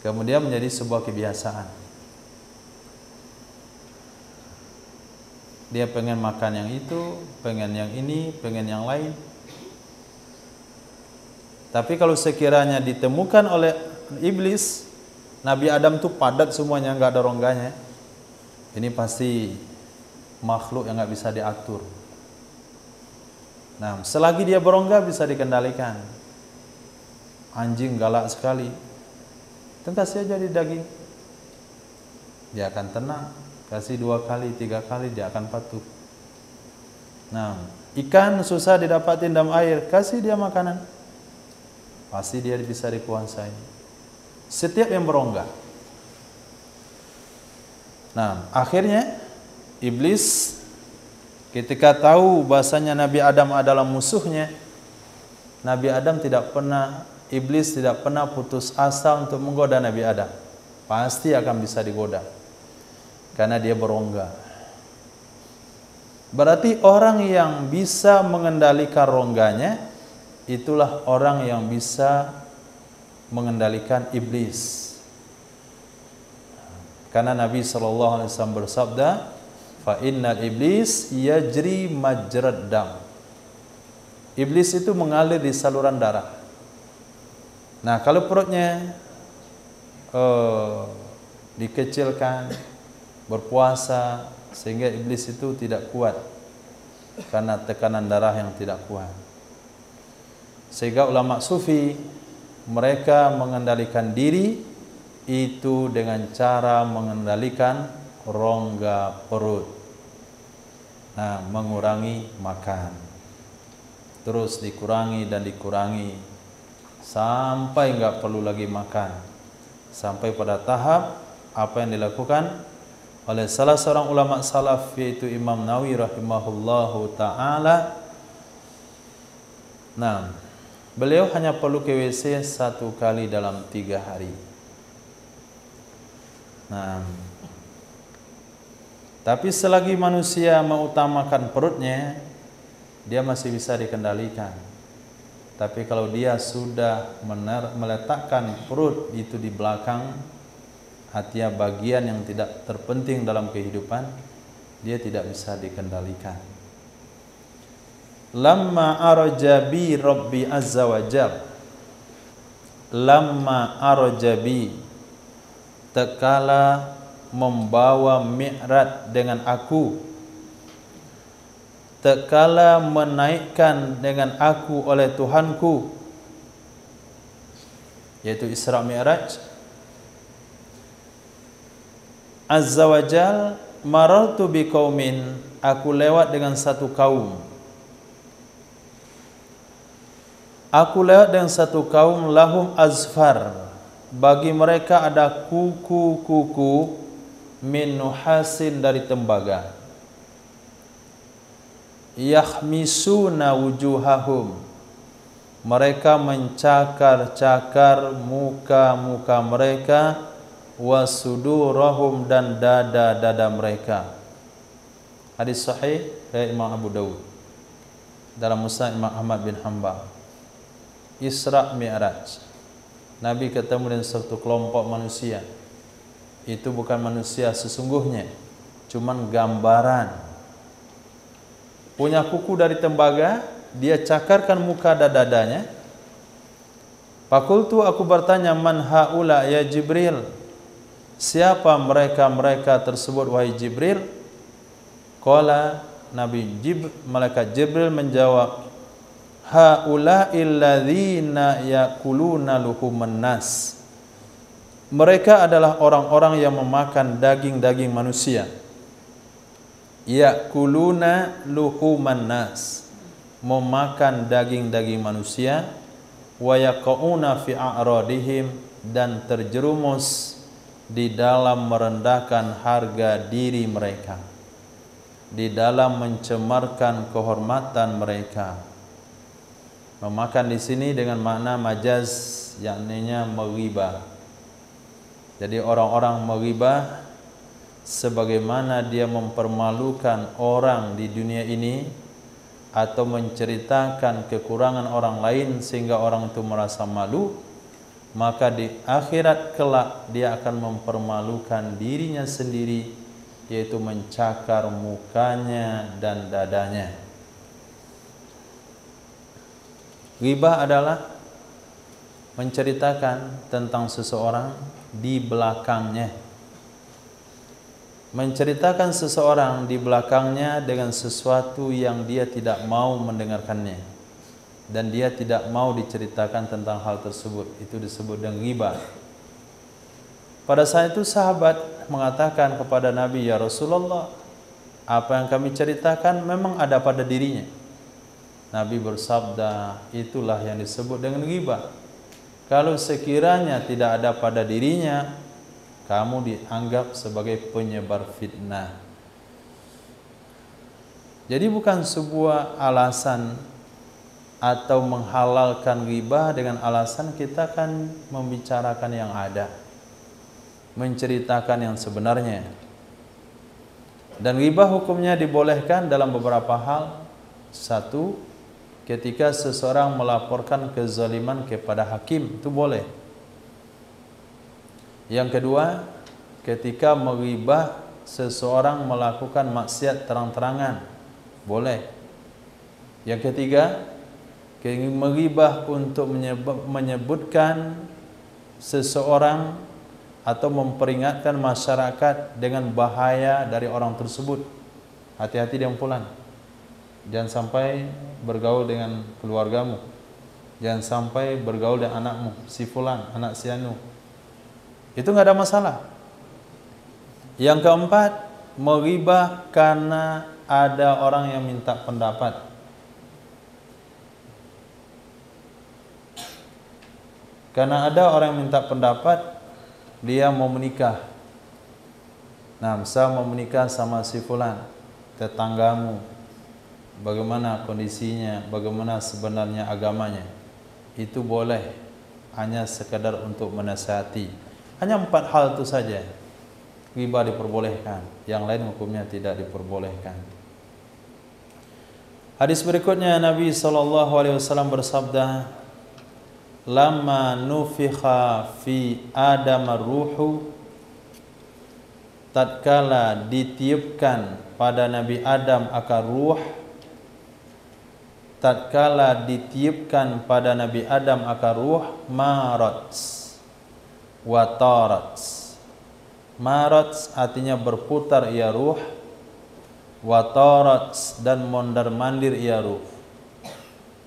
Kemudian menjadi sebuah kebiasaan. Dia pengen makan yang itu, pengen yang ini, pengen yang lain. Tapi kalau sekiranya ditemukan oleh iblis, Nabi Adam tuh padat semuanya, nggak ada rongganya. Ini pasti makhluk yang nggak bisa diatur. Nah, selagi dia berongga bisa dikendalikan. Anjing galak sekali, kasih aja di daging, dia akan tenang. Kasih 2 kali, 3 kali, dia akan patuh. Nah, ikan susah didapatin dalam air, kasih dia makanan, pasti dia bisa dikuasai. Setiap yang berongga. Nah, akhirnya iblis ketika tahu bahasanya Nabi Adam adalah musuhnya, iblis tidak pernah putus asa untuk menggoda Nabi Adam. Pasti akan bisa digoda karena dia berongga. Berarti orang yang bisa mengendalikan rongganya itulah orang yang bisa mengendalikan iblis. Karena Nabi SAW bersabda, fa innal iblis yajri majrad dam. Iblis itu mengalir di saluran darah. Nah, kalau perutnya dikecilkan, berpuasa, sehingga iblis itu tidak kuat karena tekanan darah yang tidak kuat. Sehingga ulama sufi mereka mengendalikan diri itu dengan cara mengendalikan rongga perut. Nah, mengurangi makan, terus dikurangi dan dikurangi sampai nggak perlu lagi makan, sampai pada tahap apa yang dilakukan, oleh salah seorang ulama salaf yaitu Imam Nawawi rahimahullahu taala. Nah, beliau hanya perlu ke WC 1 kali dalam 3 hari. Nah, tapi selagi manusia mengutamakan perutnya, dia masih bisa dikendalikan. Tapi kalau dia sudah meletakkan perut itu di belakang, artinya bagian yang tidak terpenting dalam kehidupan, dia tidak bisa dikendalikan. Lamma arjabi Rabbi azza wa jal, lamma arjabi, tekala membawa mi'raj dengan aku, tekala menaikkan dengan aku oleh Tuhanku, yaitu Isra Mi'raj. Azza wa jal, marartu biqaumin, aku lewat dengan satu kaum. Aku lewat dengan satu kaum, lahum azfar, bagi mereka ada kuku-kuku, min nuhasin, dari tembaga. Yahmisuna wujuhahum, mereka mencakar-cakar muka-muka mereka, wasudurahum, dan dada-dada mereka. Hadis sahih dari Imam Abu Dawud dalam Musnad Imam Ahmad bin Hanbal. Isra Mi'raj, Nabi ketemu dengan satu kelompok manusia. Itu bukan manusia sesungguhnya, cuman gambaran. Punya kuku dari tembaga, dia cakarkan muka dan dadanya. Fakultu, aku bertanya, man haula ya Jibril, siapa mereka tersebut wahai Jibril? Qala, malaikat Jibril menjawab, haula illadzina yakuluna luhuman nas, mereka adalah orang-orang yang memakan daging-daging manusia. Yakuluna luhuman nas, memakan daging-daging manusia. Wa yaqauna fi a'radihim, dan terjerumus di dalam merendahkan harga diri mereka, di dalam mencemarkan kehormatan mereka. Memakan di sini dengan makna majaz, yakninya meghibah. Jadi orang-orang meghibah sebagaimana dia mempermalukan orang di dunia ini, atau menceritakan kekurangan orang lain sehingga orang itu merasa malu, maka di akhirat kelak dia akan mempermalukan dirinya sendiri, yaitu mencakar mukanya dan dadanya. Ghibah adalah menceritakan tentang seseorang di belakangnya, menceritakan seseorang di belakangnya dengan sesuatu yang dia tidak mau mendengarkannya, dan dia tidak mau diceritakan tentang hal tersebut. Itu disebut dengan ghibah. Pada saat itu sahabat mengatakan kepada Nabi, ya Rasulullah, apa yang kami ceritakan memang ada pada dirinya. Nabi bersabda, itulah yang disebut dengan ghibah. Kalau sekiranya tidak ada pada dirinya, kamu dianggap sebagai penyebar fitnah. Jadi bukan sebuah alasan atau menghalalkan ghibah dengan alasan kita akan membicarakan yang ada, menceritakan yang sebenarnya. Dan ghibah hukumnya dibolehkan dalam beberapa hal. Satu, ketika seseorang melaporkan kezaliman kepada hakim, itu boleh. Yang kedua, ketika menghibah seseorang melakukan maksiat terang-terangan, boleh. Yang ketiga, menghibah untuk menyebutkan seseorang atau memperingatkan masyarakat dengan bahaya dari orang tersebut. Hati-hati dengan fulan. Jangan sampai bergaul dengan keluargamu. Jangan sampai bergaul dengan anakmu, si fulan, anak si anu. Itu nggak ada masalah. Yang keempat, menghibah karena ada orang yang minta pendapat. Karena ada orang yang minta pendapat, dia mau menikah. Nah, saya mau menikah sama si fulan, tetanggamu, bagaimana kondisinya, bagaimana sebenarnya agamanya, itu boleh, hanya sekadar untuk menasihati. Hanya 4 hal itu saja. Ghibah diperbolehkan, yang lain hukumnya tidak diperbolehkan. Hadis berikutnya Nabi SAW bersabda, "Lamma nufikha fi Adam ar-ruhu," tatkala ditiupkan pada Nabi Adam akan ruh, tatkala ditiupkan pada Nabi Adam akan ruh, marats wa tarats. Marats artinya berputar ia ruh, wa tarats dan mondar-mandir ia ruh.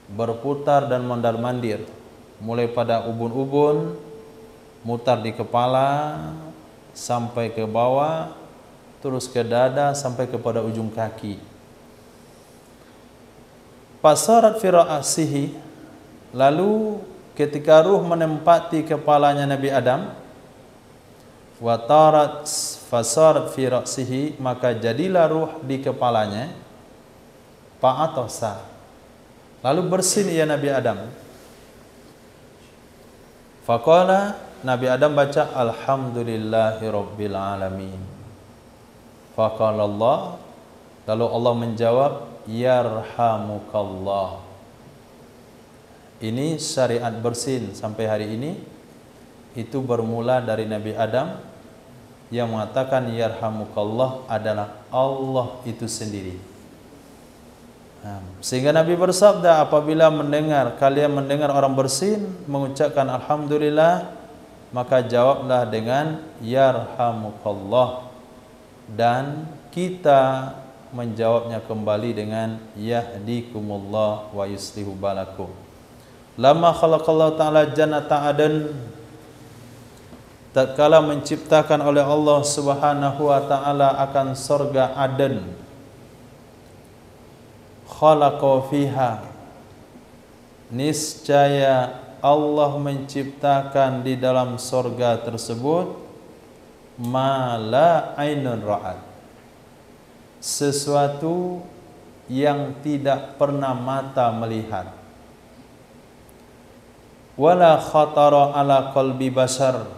Berputar dan mondar-mandir, mulai pada ubun-ubun, mutar di kepala sampai ke bawah, terus ke dada sampai kepada ujung kaki. Fasarat fi ra'sihi, lalu ketika ruh menempati kepalanya Nabi Adam, wa tarat fasarat fi ra'sihi, maka jadilah ruh di kepalanya, fa'atosa, lalu bersin ia Nabi Adam. Faqala, Nabi Adam baca alhamdulillahi rabbil alamin. Faqala Allah, lalu Allah menjawab yarhamukallah. Ini syariat bersin sampai hari ini itu bermula dari Nabi Adam yang mengatakan yarhamukallah adalah Allah itu sendiri. Sehingga Nabi bersabda, apabila kalian mendengar orang bersin mengucapkan alhamdulillah, maka jawablah dengan yarhamukallah, dan kita menjawabnya kembali dengan yahdikumullah wa yuslihu balakum. Lama khalaqallahu ta'ala jannata adan, tatkala menciptakan oleh Allah Subhanahu wa taala akan surga Aden, khalaqa fiha, niscaya Allah menciptakan di dalam surga tersebut ma la ainun ra'at, sesuatu yang tidak pernah mata melihat, wala khatara ala qalbi bashar,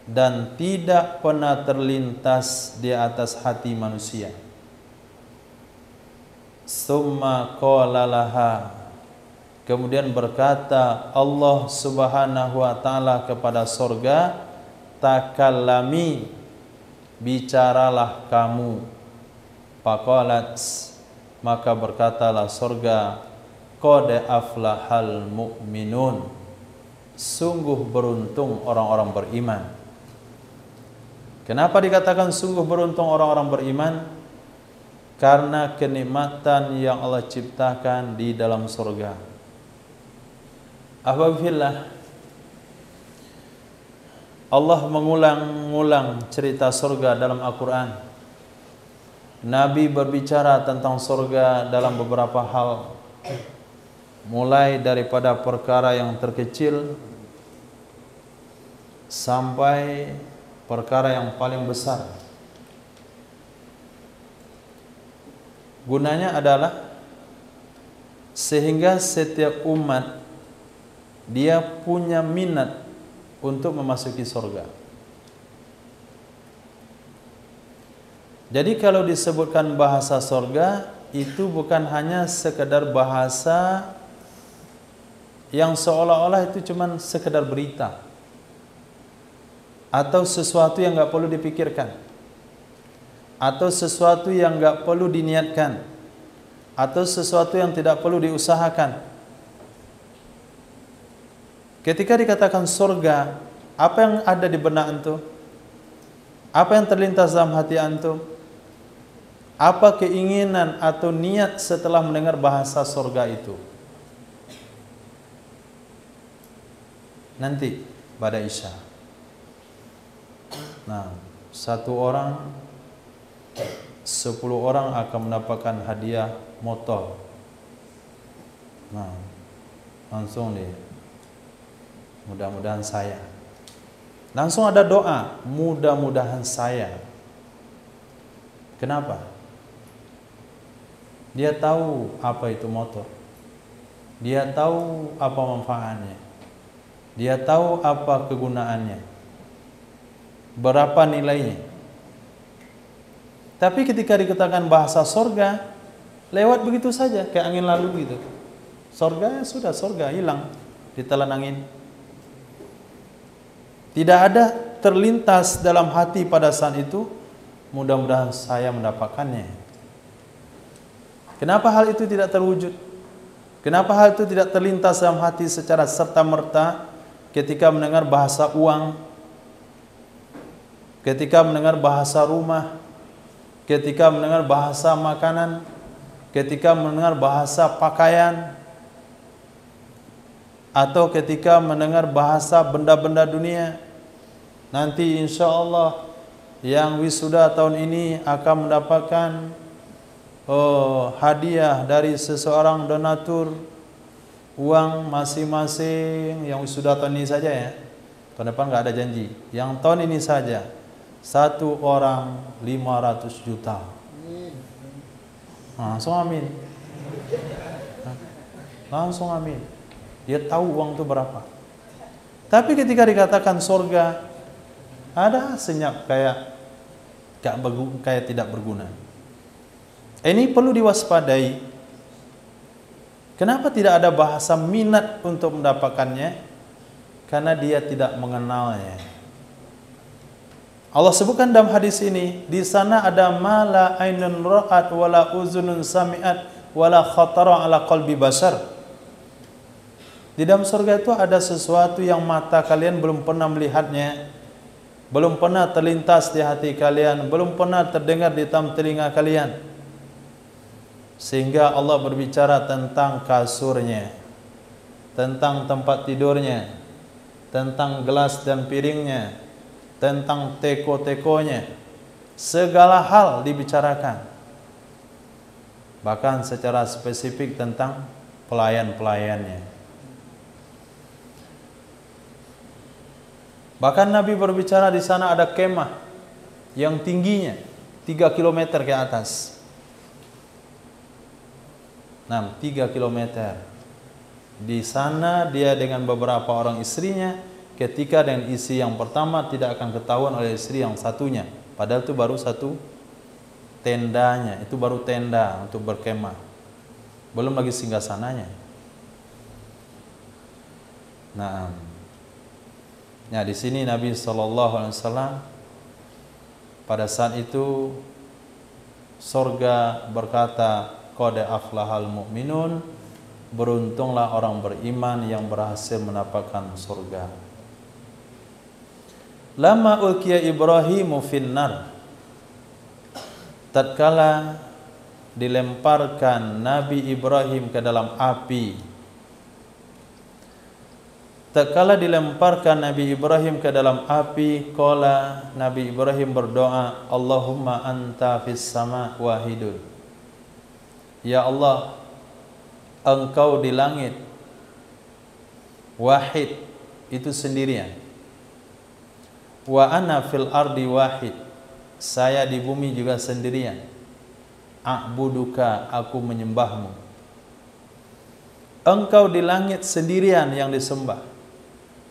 dan tidak pernah terlintas di atas hati manusia. Summa qala laha, kemudian berkata Allah Subhanahu wa taala kepada surga, takallami, bicaralah kamu. Faqalat, maka berkatalah surga, qad aflahal mu'minun, sungguh beruntung orang-orang beriman. Kenapa dikatakan sungguh beruntung orang-orang beriman? Karena kenikmatan yang Allah ciptakan di dalam surga. Ahbabillah, Allah mengulang-ulang cerita surga dalam Al-Quran. Nabi berbicara tentang surga dalam beberapa hal, mulai daripada perkara yang terkecil sampai perkara yang paling besar. Gunanya adalah sehingga setiap umat dia punya minat untuk memasuki surga. Jadi kalau disebutkan bahasa surga, itu bukan hanya sekedar bahasa yang seolah-olah itu cuma sekedar berita atau sesuatu yang nggak perlu dipikirkan, atau sesuatu yang nggak perlu diniatkan, atau sesuatu yang tidak perlu diusahakan. Ketika dikatakan surga, apa yang ada di benak antum? Apa yang terlintas dalam hati antum? Apa keinginan atau niat setelah mendengar bahasa surga itu? Nanti pada Isya. Nah, 1 orang, 10 orang akan mendapatkan hadiah motor. Nah, langsung deh, mudah-mudahan saya. Langsung ada doa, mudah-mudahan saya. Kenapa? Dia tahu apa itu motor. Dia tahu apa manfaatnya. Dia tahu apa kegunaannya. Berapa nilainya. Tapi ketika dikatakan bahasa sorga, lewat begitu saja, kayak angin lalu gitu. Sorga sudah, sorga hilang, ditelan angin. Tidak ada terlintas dalam hati pada saat itu, mudah-mudahan saya mendapatkannya. Kenapa hal itu tidak terwujud? Kenapa hal itu tidak terlintas dalam hati secara serta-merta ketika mendengar bahasa uang, ketika mendengar bahasa rumah, ketika mendengar bahasa makanan, ketika mendengar bahasa pakaian, atau ketika mendengar bahasa benda-benda dunia? Nanti insya Allah yang wisuda tahun ini akan mendapatkan hadiah dari seseorang donatur, uang masing-masing yang wisuda tahun ini saja ya. Tahun depan nggak ada janji. Yang tahun ini saja, satu orang 500 juta. Langsung amin. Langsung amin. Dia tahu uang itu berapa. Tapi ketika dikatakan surga, ada senyap kayak tidak berguna. Ini perlu diwaspadai. Kenapa tidak ada bahasa minat untuk mendapatkannya? Karena dia tidak mengenalnya. Allah sebutkan dalam hadis ini, di sana ada mala ainun ra'at wala uzunun sami'at wala khatara ala qalbi bashar. Di dalam surga itu ada sesuatu yang mata kalian belum pernah melihatnya, belum pernah terlintas di hati kalian, belum pernah terdengar di dalam telinga kalian. Sehingga Allah berbicara tentang kasurnya, tentang tempat tidurnya, tentang gelas dan piringnya, tentang teko-tekonya. Segala hal dibicarakan. Bahkan secara spesifik tentang pelayan-pelayannya. Bahkan Nabi berbicara di sana ada kemah yang tingginya 3 km ke atas. 3 km. Di sana dia dengan beberapa orang istrinya, ketika dengan istri yang pertama tidak akan ketahuan oleh istri yang satunya. Padahal itu baru satu tendanya, itu baru tenda untuk berkemah. Belum lagi singgasananya. Nah, di sini Nabi SAW pada saat itu surga berkata, qad aflahal mu'minun, beruntunglah orang beriman yang berhasil mendapatkan surga. Lama ulqiya Ibrahimu finnar, tatkala dilemparkan Nabi Ibrahim ke dalam api. Tatkala dilemparkan Nabi Ibrahim ke dalam api, qala, Nabi Ibrahim berdoa, Allahumma anta fis sama wahidun. Ya Allah, Engkau di langit, wahid, itu sendirian. Wa ana fil ardi wahid, saya di bumi juga sendirian. A'buduka, aku menyembahmu. Engkau di langit sendirian yang disembah,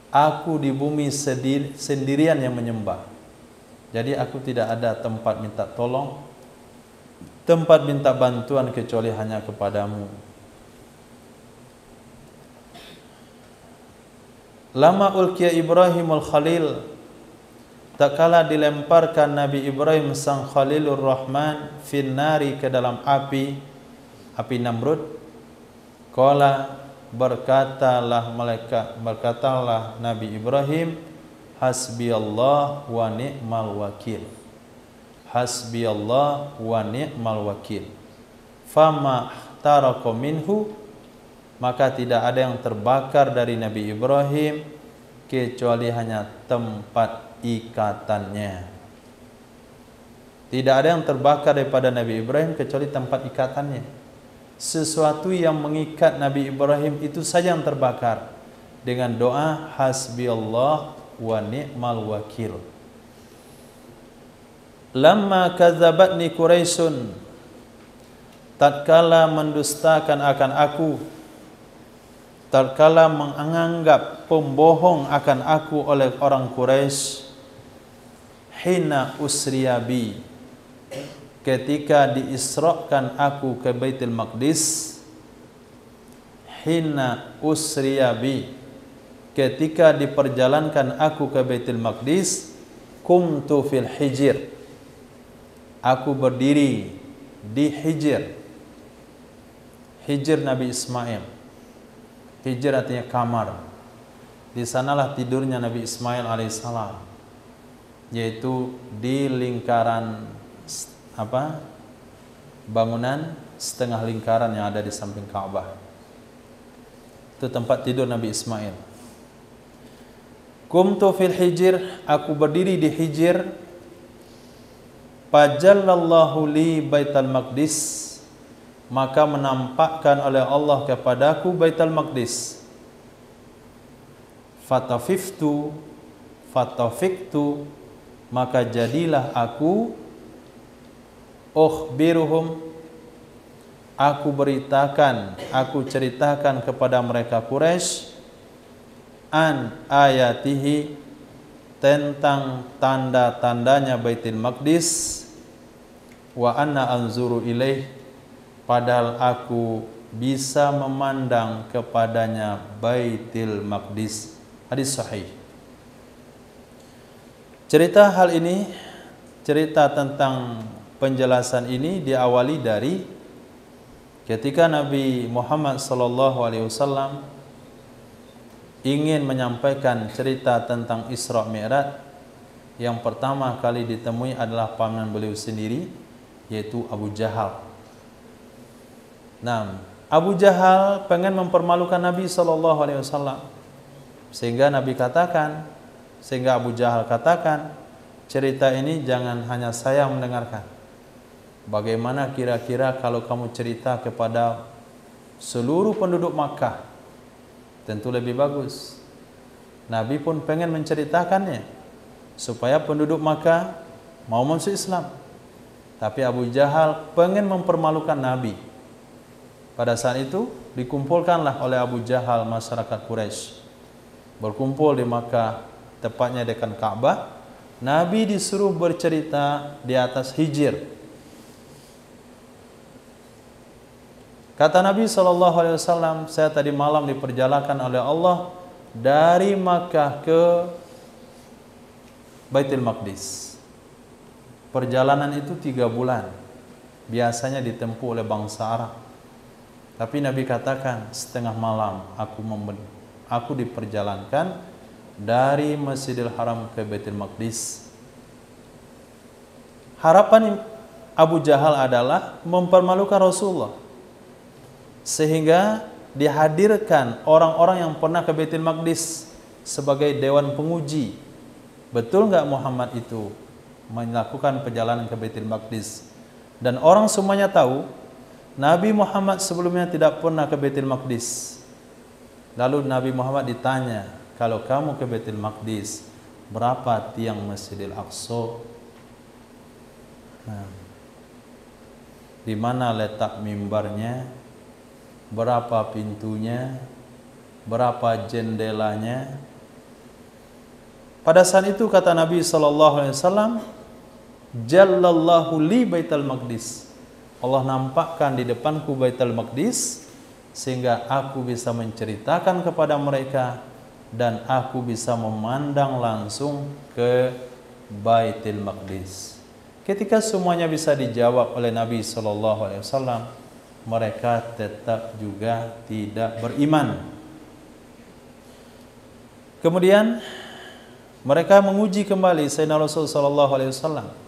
aku di bumi sendirian yang menyembah. Jadi aku tidak ada tempat minta tolong, tempat minta bantuan kecuali hanya kepadamu. Lama ulqiya Ibrahimul Khalil, tatkala dilemparkan Nabi Ibrahim sang Khalilur Rahman finnari ke dalam api Namrud, qala, berkatalah Nabi Ibrahim, hasbiyallah wa ni'mal wakil. Hasbiyallah wa ni'mal wakil. Fama taraka minhu, maka tidak ada yang terbakar dari Nabi Ibrahim kecuali hanya tempat ikatannya. Tidak ada yang terbakar daripada Nabi Ibrahim kecuali tempat ikatannya. Sesuatu yang mengikat Nabi Ibrahim itu saja yang terbakar dengan doa hasbiyallah wa ni'mal wakil. lamma kadzabatni Quraisyun, tatkala mendustakan akan aku, tatkala menganggap pembohong akan aku oleh orang Quraisy, hina usriyabi, ketika diisrakan aku ke Baitul Maqdis, hina usriyabi, ketika diperjalankan aku ke Baitul Maqdis, kumtu fil hijr, aku berdiri di hijr. Hijr Nabi Ismail. Hijr artinya kamar. Di sanalah tidurnya Nabi Ismail alaihissalam, yaitu di lingkaran bangunan setengah lingkaran yang ada di samping Ka'bah. Itu tempat tidur Nabi Ismail. Kumtu fil hijr, aku berdiri di hijr. Fajallallahu li Baitul Maqdis, maka menampakkan oleh Allah kepadaku Baitul Maqdis. Fatafiktu, maka jadilah aku ukhbiruhum, aku beritakan, aku ceritakan kepada mereka Quraisy, an ayatihi, tentang tanda-tandanya Baitul Maqdis, wa anna anzuru ilaih, padahal aku bisa memandang kepadanya Baitul Maqdis. Hadis sahih. Cerita hal ini, cerita tentang penjelasan ini diawali dari ketika Nabi Muhammad SAW ingin menyampaikan cerita tentang Isra Mi'raj. Yang pertama kali ditemui adalah paman beliau sendiri, yaitu Abu Jahal. Nah, Abu Jahal pengen mempermalukan Nabi SAW, sehingga Abu Jahal katakan, cerita ini jangan hanya saya mendengarkan. Bagaimana kira-kira kalau kamu cerita kepada seluruh penduduk Makkah? Tentu lebih bagus. Nabi pun pengen menceritakannya supaya penduduk Makkah mau masuk Islam. Tapi Abu Jahal pengen mempermalukan Nabi. Pada saat itu dikumpulkanlah oleh Abu Jahal masyarakat Quraisy. Berkumpul di Makkah, tepatnya dekat Ka'bah. Nabi disuruh bercerita di atas hijr. Kata Nabi SAW, saya tadi malam diperjalankan oleh Allah dari Makkah ke Baitul Maqdis. Perjalanan itu 3 bulan. Biasanya ditempuh oleh bangsa Arab. Tapi Nabi katakan, setengah malam aku diperjalankan dari Masjidil Haram ke Baitul Maqdis. Harapan Abu Jahal adalah mempermalukan Rasulullah, sehingga dihadirkan orang-orang yang pernah ke Baitul Maqdis sebagai dewan penguji. Betul nggak Muhammad itu melakukan perjalanan ke Baitul Maqdis? Dan orang semuanya tahu Nabi Muhammad sebelumnya tidak pernah ke Baitul Maqdis. Lalu Nabi Muhammad ditanya, kalau kamu ke Baitul Maqdis, berapa tiang Masjidil Aqsa? Nah, di mana letak mimbarnya? Berapa pintunya? Berapa jendelanya? Pada saat itu kata Nabi SAW, Jallallahu li Baitul Maqdis, Allah nampakkan di depanku Baitul Maqdis, sehingga aku bisa menceritakan kepada mereka dan aku bisa memandang langsung ke Baitul Maqdis. Ketika semuanya bisa dijawab oleh Nabi SAW, mereka tetap juga tidak beriman. Kemudian mereka menguji kembali Sayyidina Rasulullah SAW.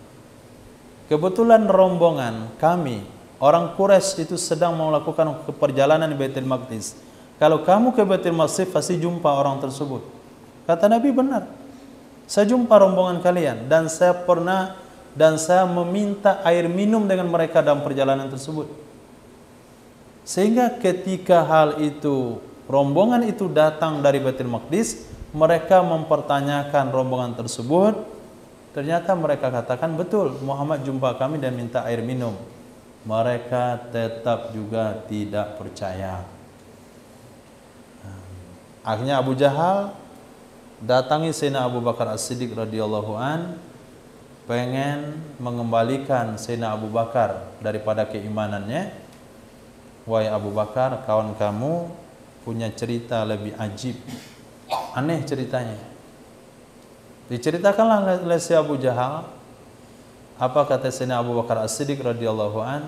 Kebetulan rombongan kami, orang Quraisy itu sedang melakukan perjalanan di Baitul Maqdis. Kalau kamu ke Baitul Maqdis pasti jumpa orang tersebut. Kata Nabi, benar. Saya jumpa rombongan kalian dan saya meminta air minum dengan mereka dalam perjalanan tersebut. Sehingga ketika hal itu, rombongan itu datang dari Baitul Maqdis, mereka mempertanyakan rombongan tersebut, Ternyata mereka katakan, betul, Muhammad jumpa kami dan minta air minum. Mereka tetap juga tidak percaya. Akhirnya Abu Jahal datangi Sayyidina Abu Bakar As-Siddiq radhiyallahu an, pengen mengembalikan Sayyidina Abu Bakar daripada keimanannya. Wahai Abu Bakar, kawan kamu punya cerita lebih ajib, aneh ceritanya. Diceritakanlah oleh si Abu Jahal. Apa kata Sayyidina Abu Bakar As-Siddiq radhiyallahu an?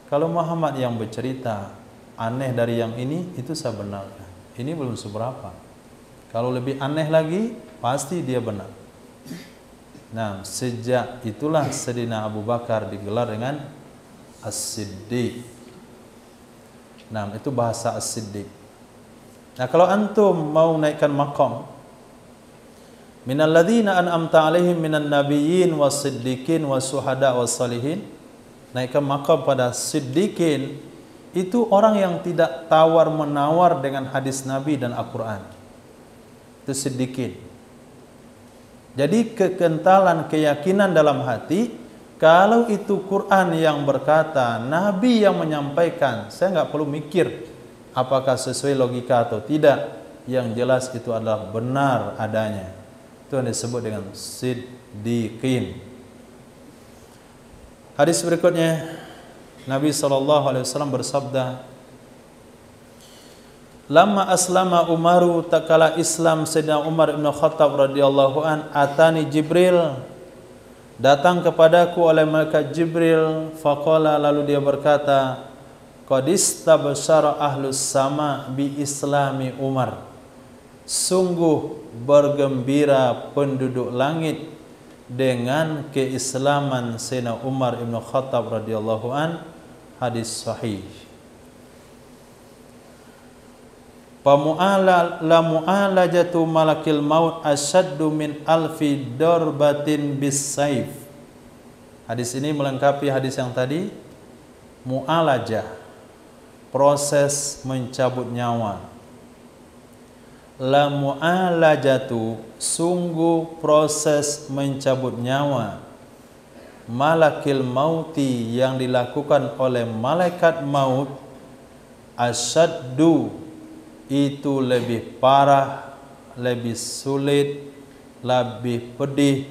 Kalau Muhammad yang bercerita aneh dari yang ini, itu saya benarkan. Ini belum seberapa. Kalau lebih aneh lagi, pasti dia benar. Nah, sejak itulah Sayyidina Abu Bakar digelar dengan As-Siddiq. Nah, itu bahasa As-Siddiq. Nah, kalau antum mau naikkan maqam, minal ladzina an'amta 'alaihim minan nabiyyin was-siddiqin was-syuhada was-salihin, naikkan maqam pada siddiqin, itu orang yang tidak tawar-menawar dengan hadis Nabi dan Al-Quran. Itu siddiqin. Jadi kekentalan keyakinan dalam hati, kalau itu Quran yang berkata, Nabi yang menyampaikan, saya nggak perlu mikir apakah sesuai logika atau tidak. Yang jelas itu adalah benar adanya. Itu yang disebut dengan siddiqin. Hadis berikutnya, Nabi SAW bersabda, Lama aslama Umaru, takala Islam Sayyidina Umar ibn Khattab radhiyallahu an, atani Jibril, datang kepadaku oleh malaikat Jibril, faqala, lalu dia berkata, qad istabsyara ahlus sama bi islami Umar, sungguh bergembira penduduk langit dengan keislaman Sayyidina Umar ibn Khattab radhiyallahu an. Hadis sahih. La mu'alajatu malakil maut asyaddu min alfi darbatin bis saif. Hadis ini melengkapi hadis yang tadi. Mu'alajah, proses mencabut nyawa. La mu'alajatu, sungguh proses mencabut nyawa. Malakil mauti, yang dilakukan oleh malaikat maut, asyaddu, itu lebih parah, lebih sulit, lebih pedih,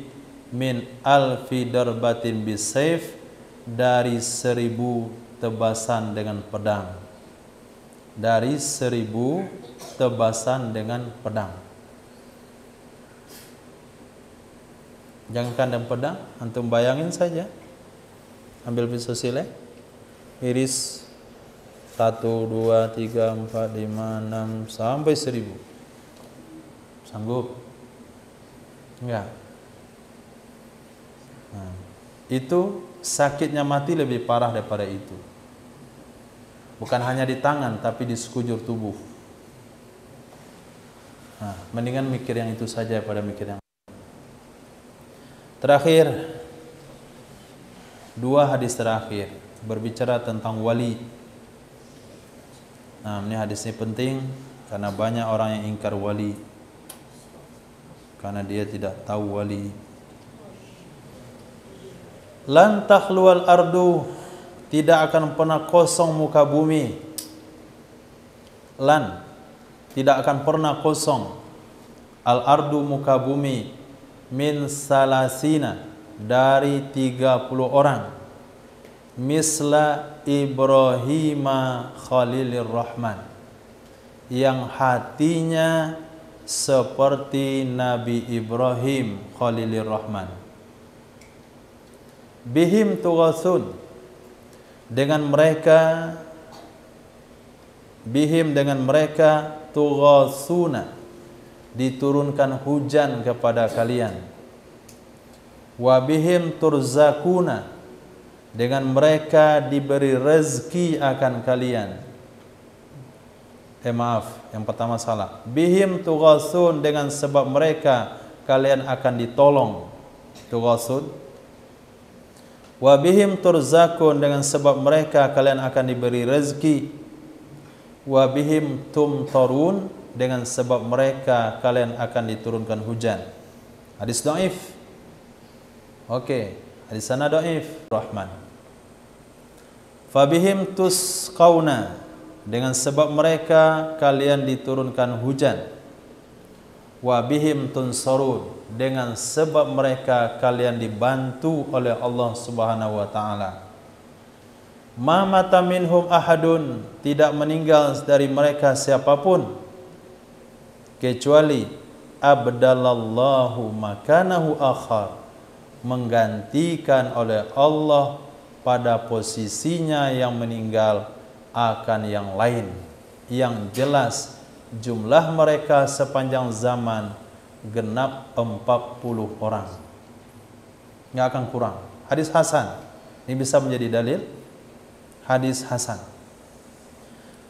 min alfi darbatin bisayf, dari 1000 tebasan dengan pedang. Dari 1000 tebasan dengan pedang. Jangankan dengan pedang, antum bayangin saja. Ambil pisau silet, iris 1, 2, 3, 4, 5, 6 sampai 1000. Sanggup? Enggak. Nah, itu sakitnya mati lebih parah daripada itu. Bukan hanya di tangan, tapi di sekujur tubuh. Nah, mendingan mikir yang itu saja daripada mikir yang. Terakhir, 2 hadis terakhir berbicara tentang wali. Nah, ini hadis ini penting karena banyak orang yang ingkar wali, karena dia tidak tahu wali. Lan takhluwal ardu, tidak akan pernah kosong muka bumi. Lan, tidak akan pernah kosong. Al ardu, muka bumi, min salasina, dari 30 orang. Misla Ibrahima Khalilir Rahman, yang hatinya seperti Nabi Ibrahim Khalilir Rahman. Bihim tughasun, dengan mereka, bihim dengan mereka, tughasuna, diturunkan hujan kepada kalian. Wa bihim turzakuna, dengan mereka diberi rezeki akan kalian. Maaf, yang pertama salah. Bihim tughasun, dengan sebab mereka kalian akan ditolong. Tughasun. Wa bihim turzakun, dengan sebab mereka kalian akan diberi rezeki. Wa bihim tumtarun, dengan sebab mereka kalian akan diturunkan hujan. Hadis dhaif. Oke, di sana dhaif. Rahman. Fabihim tusqauna, dengan sebab mereka kalian diturunkan hujan. Wa bihim tunsarun, dengan sebab mereka kalian dibantu oleh Allah Subhanahu wa taala. Ma mata minhum ahadun, tidak meninggal dari mereka siapapun kecuali abdalallahu makanahu akhar, menggantikan oleh Allah pada posisinya yang meninggal akan yang lain. Yang jelas jumlah mereka sepanjang zaman genap 40 orang, nggak akan kurang. Hadis hasan, ini bisa menjadi dalil. Hadis hasan.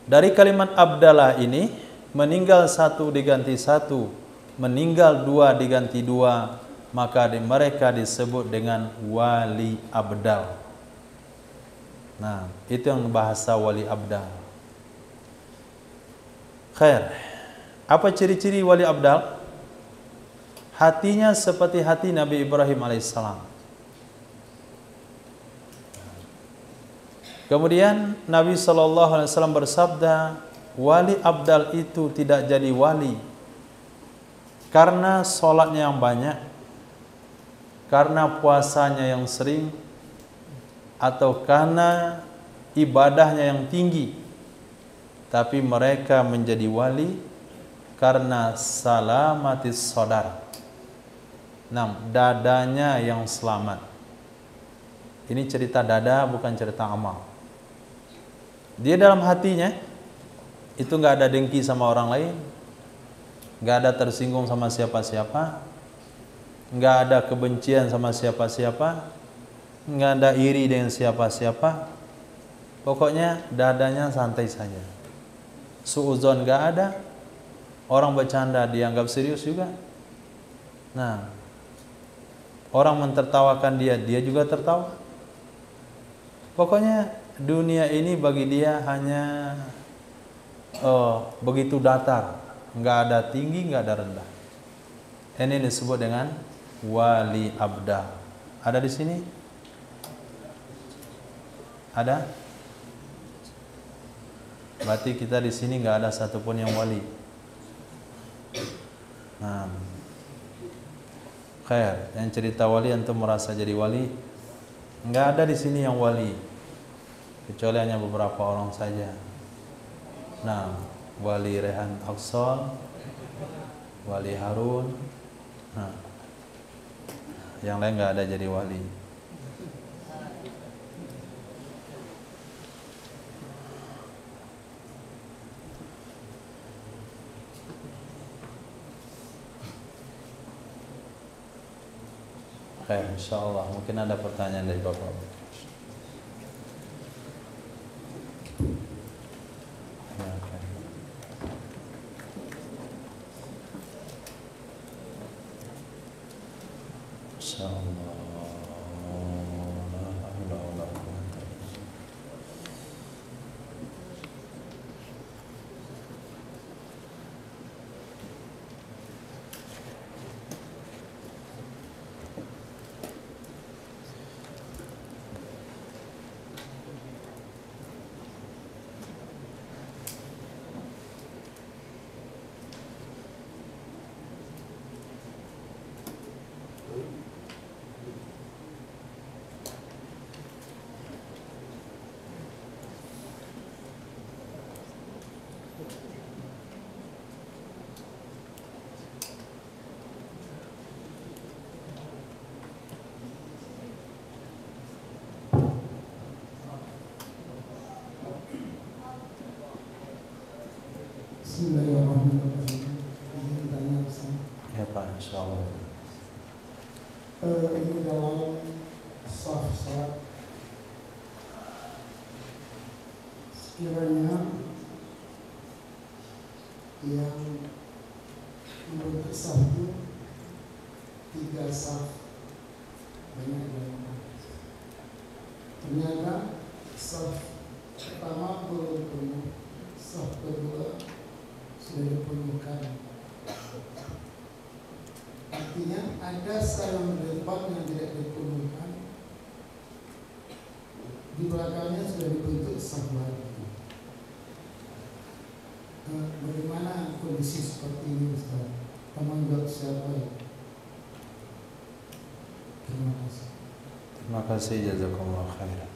Dari kalimat abdalah ini, meninggal satu diganti satu, meninggal dua diganti dua, maka mereka disebut dengan wali abdal. Nah, itu yang bahasa wali abdal. Khair. Apa ciri-ciri wali abdal? Hatinya seperti hati Nabi Ibrahim alaihissalam. Kemudian Nabi SAW bersabda, wali abdal itu tidak jadi wali karena sholatnya yang banyak, karena puasanya yang sering, atau karena ibadahnya yang tinggi. Tapi mereka menjadi wali karena salamatis sodar. Nah, dadanya yang selamat. Ini cerita dada, bukan cerita amal. Dia dalam hatinya itu nggak ada dengki sama orang lain, nggak ada tersinggung sama siapa-siapa, nggak ada kebencian sama siapa-siapa, nggak ada iri dengan siapa-siapa. Pokoknya dadanya santai saja. Suuzon nggak ada. Orang bercanda dianggap serius juga. Nah, orang mentertawakan dia, dia juga tertawa. Pokoknya dunia ini bagi dia hanya begitu datar, nggak ada tinggi, nggak ada rendah. Ini disebut dengan wali abdal. Ada di sini? Ada? Berarti kita di sini nggak ada satupun yang wali. Nah, khair. Yang cerita wali antum merasa jadi wali? Nggak ada di sini yang wali, kecuali hanya beberapa orang saja. Nah, wali Rehan Aksol, wali Harun. Nah, yang lain nggak ada jadi wali. Oke, insyaallah mungkin ada pertanyaan dari Bapak. Ya, oke. Insyaallah. Bismillahirrahmanirrahim. Izin tanya Ustaz. Ya Pak, insyaallah. Ini dalam saf salat, sekiranya yang membentuk saf itu 3 saf, banyak yang ternyata saf pertama belum penuh, saf kedua sudah dipenuhkan. Artinya ada salam depan yang tidak dipenuhkan, di belakangnya sudah dibentuk saf lagi. Bagaimana kondisi seperti ini, Ustaz? Tanggung jawab siapa ya? Terima kasih. Terima kasih, jazakumullah khairan.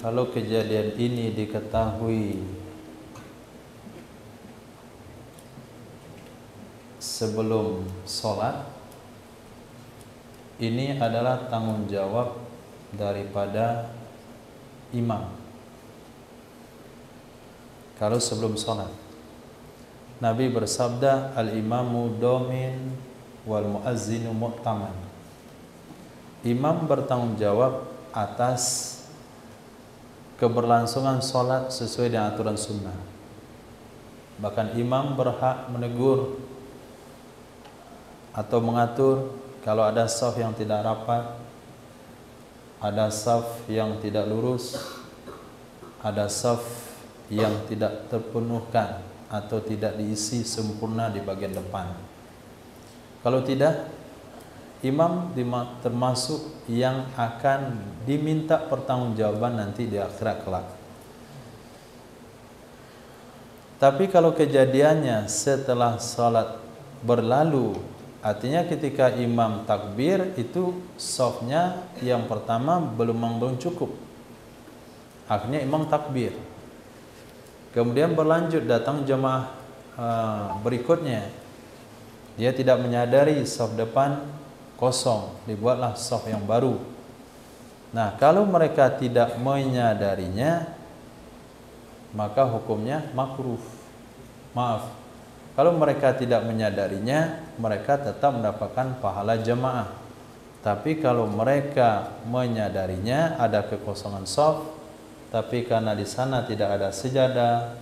Kalau kejadian ini diketahui sebelum sholat, ini adalah tanggung jawab daripada imam. Kalau sebelum sholat, Nabi bersabda, al-imamu domin wal muazzinu mu'taman. Imam bertanggung jawab atas keberlangsungan sholat sesuai dengan aturan sunnah. Bahkan imam berhak menegur atau mengatur kalau ada shaf yang tidak rapat, ada shaf yang tidak lurus, ada shaf yang tidak terpenuhkan atau tidak diisi sempurna di bagian depan. Kalau tidak, imam termasuk yang akan diminta pertanggungjawaban nanti di akhirat kelak. Tapi kalau kejadiannya setelah sholat berlalu, artinya ketika imam takbir itu shafnya yang pertama belum cukup, akhirnya imam takbir, kemudian berlanjut datang jemaah berikutnya, dia tidak menyadari shaf depan kosong, dibuatlah shaf yang baru. Nah, kalau mereka tidak menyadarinya, maka hukumnya makruh. Maaf, kalau mereka tidak menyadarinya, mereka tetap mendapatkan pahala jamaah. Tapi kalau mereka menyadarinya ada kekosongan shaf, tapi karena di sana tidak ada sejadah,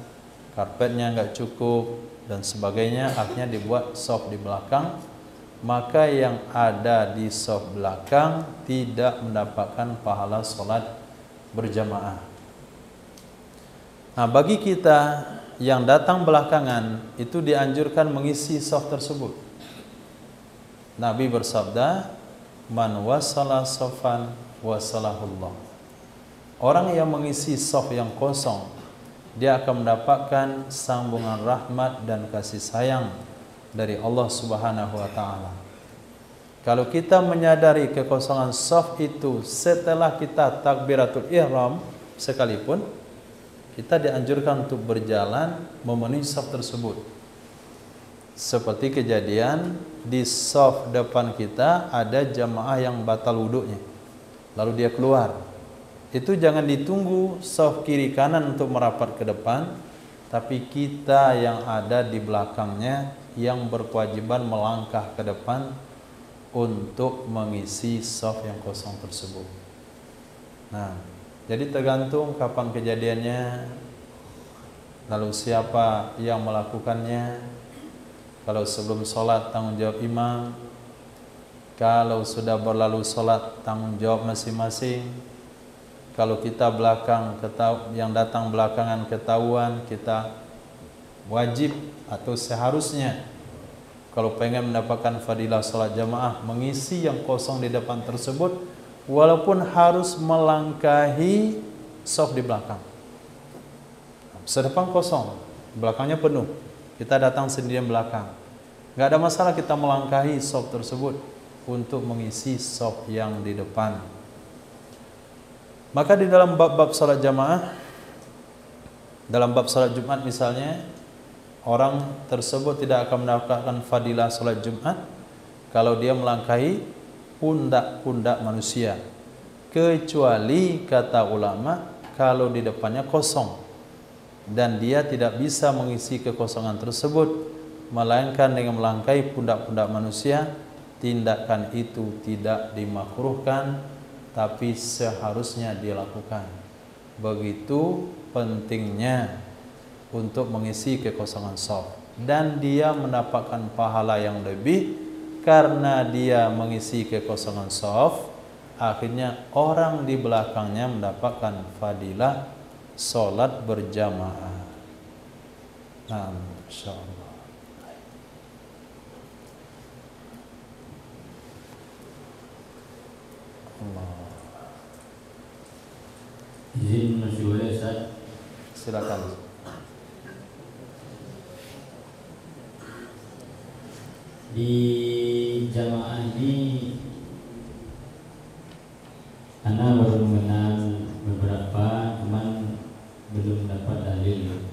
karpetnya nggak cukup dan sebagainya, akhirnya dibuat shaf di belakang, maka yang ada di shaf belakang tidak mendapatkan pahala sholat berjamaah. Nah, bagi kita yang datang belakangan itu dianjurkan mengisi shaf tersebut. Nabi bersabda, man wasala shafan wasalahullah. Orang yang mengisi shaf yang kosong, dia akan mendapatkan sambungan rahmat dan kasih sayang dari Allah Subhanahu wa taala. Kalau kita menyadari kekosongan shaf itu setelah kita takbiratul ihram sekalipun, kita dianjurkan untuk berjalan memenuhi shaf tersebut. Seperti kejadian di shaf depan kita ada jamaah yang batal wudunya, lalu dia keluar. Itu jangan ditunggu shaf kiri kanan untuk merapat ke depan, tapi kita yang ada di belakangnya yang berkewajiban melangkah ke depan untuk mengisi shaf yang kosong tersebut. Nah, jadi tergantung kapan kejadiannya, lalu siapa yang melakukannya. Kalau sebelum sholat tanggung jawab imam, kalau sudah berlalu sholat tanggung jawab masing-masing. Kalau kita yang datang belakangan ketahuan, kita wajib atau seharusnya kalau pengen mendapatkan fadilah sholat jamaah mengisi yang kosong di depan tersebut, walaupun harus melangkahi shaf di belakang. Sedepan kosong, belakangnya penuh, kita datang sendirian belakang, nggak ada masalah kita melangkahi shaf tersebut untuk mengisi shaf yang di depan. Maka di dalam bab-bab salat jamaah, dalam bab salat Jumat misalnya, orang tersebut tidak akan mendapatkan fadilah salat Jumat kalau dia melangkahi pundak-pundak manusia, kecuali kata ulama kalau di depannya kosong dan dia tidak bisa mengisi kekosongan tersebut, melainkan dengan melangkahi pundak-pundak manusia, tindakan itu tidak dimakruhkan, tapi seharusnya dilakukan. Begitu pentingnya untuk mengisi kekosongan shaf, dan dia mendapatkan pahala yang lebih karena dia mengisi kekosongan shaf. Akhirnya orang di belakangnya mendapatkan fadilah sholat berjamaah. Nah, insyaallah. Allah. Izin masih boleh Ustaz? Silakan. Di jamaah ini Ana baru mengenal beberapa, cuman belum dapat dalil.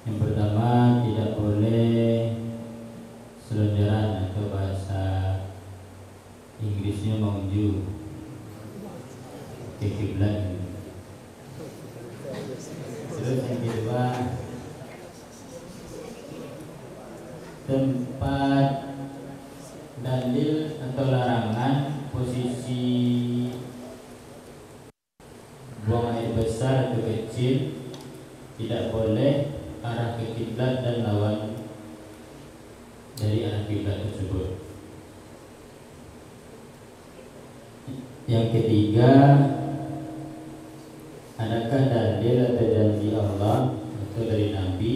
Yang pertama, tidak boleh selonjoran atau bahasa Inggrisnya menuju ke kiblat. Terus yang kedua, tempat dalil atau larangan posisi buang air besar atau kecil tidak boleh arah ke kiblat dan lawan dari arah kiblat tersebut. Yang ketiga, adakah dalil atau janji Allah atau dari Nabi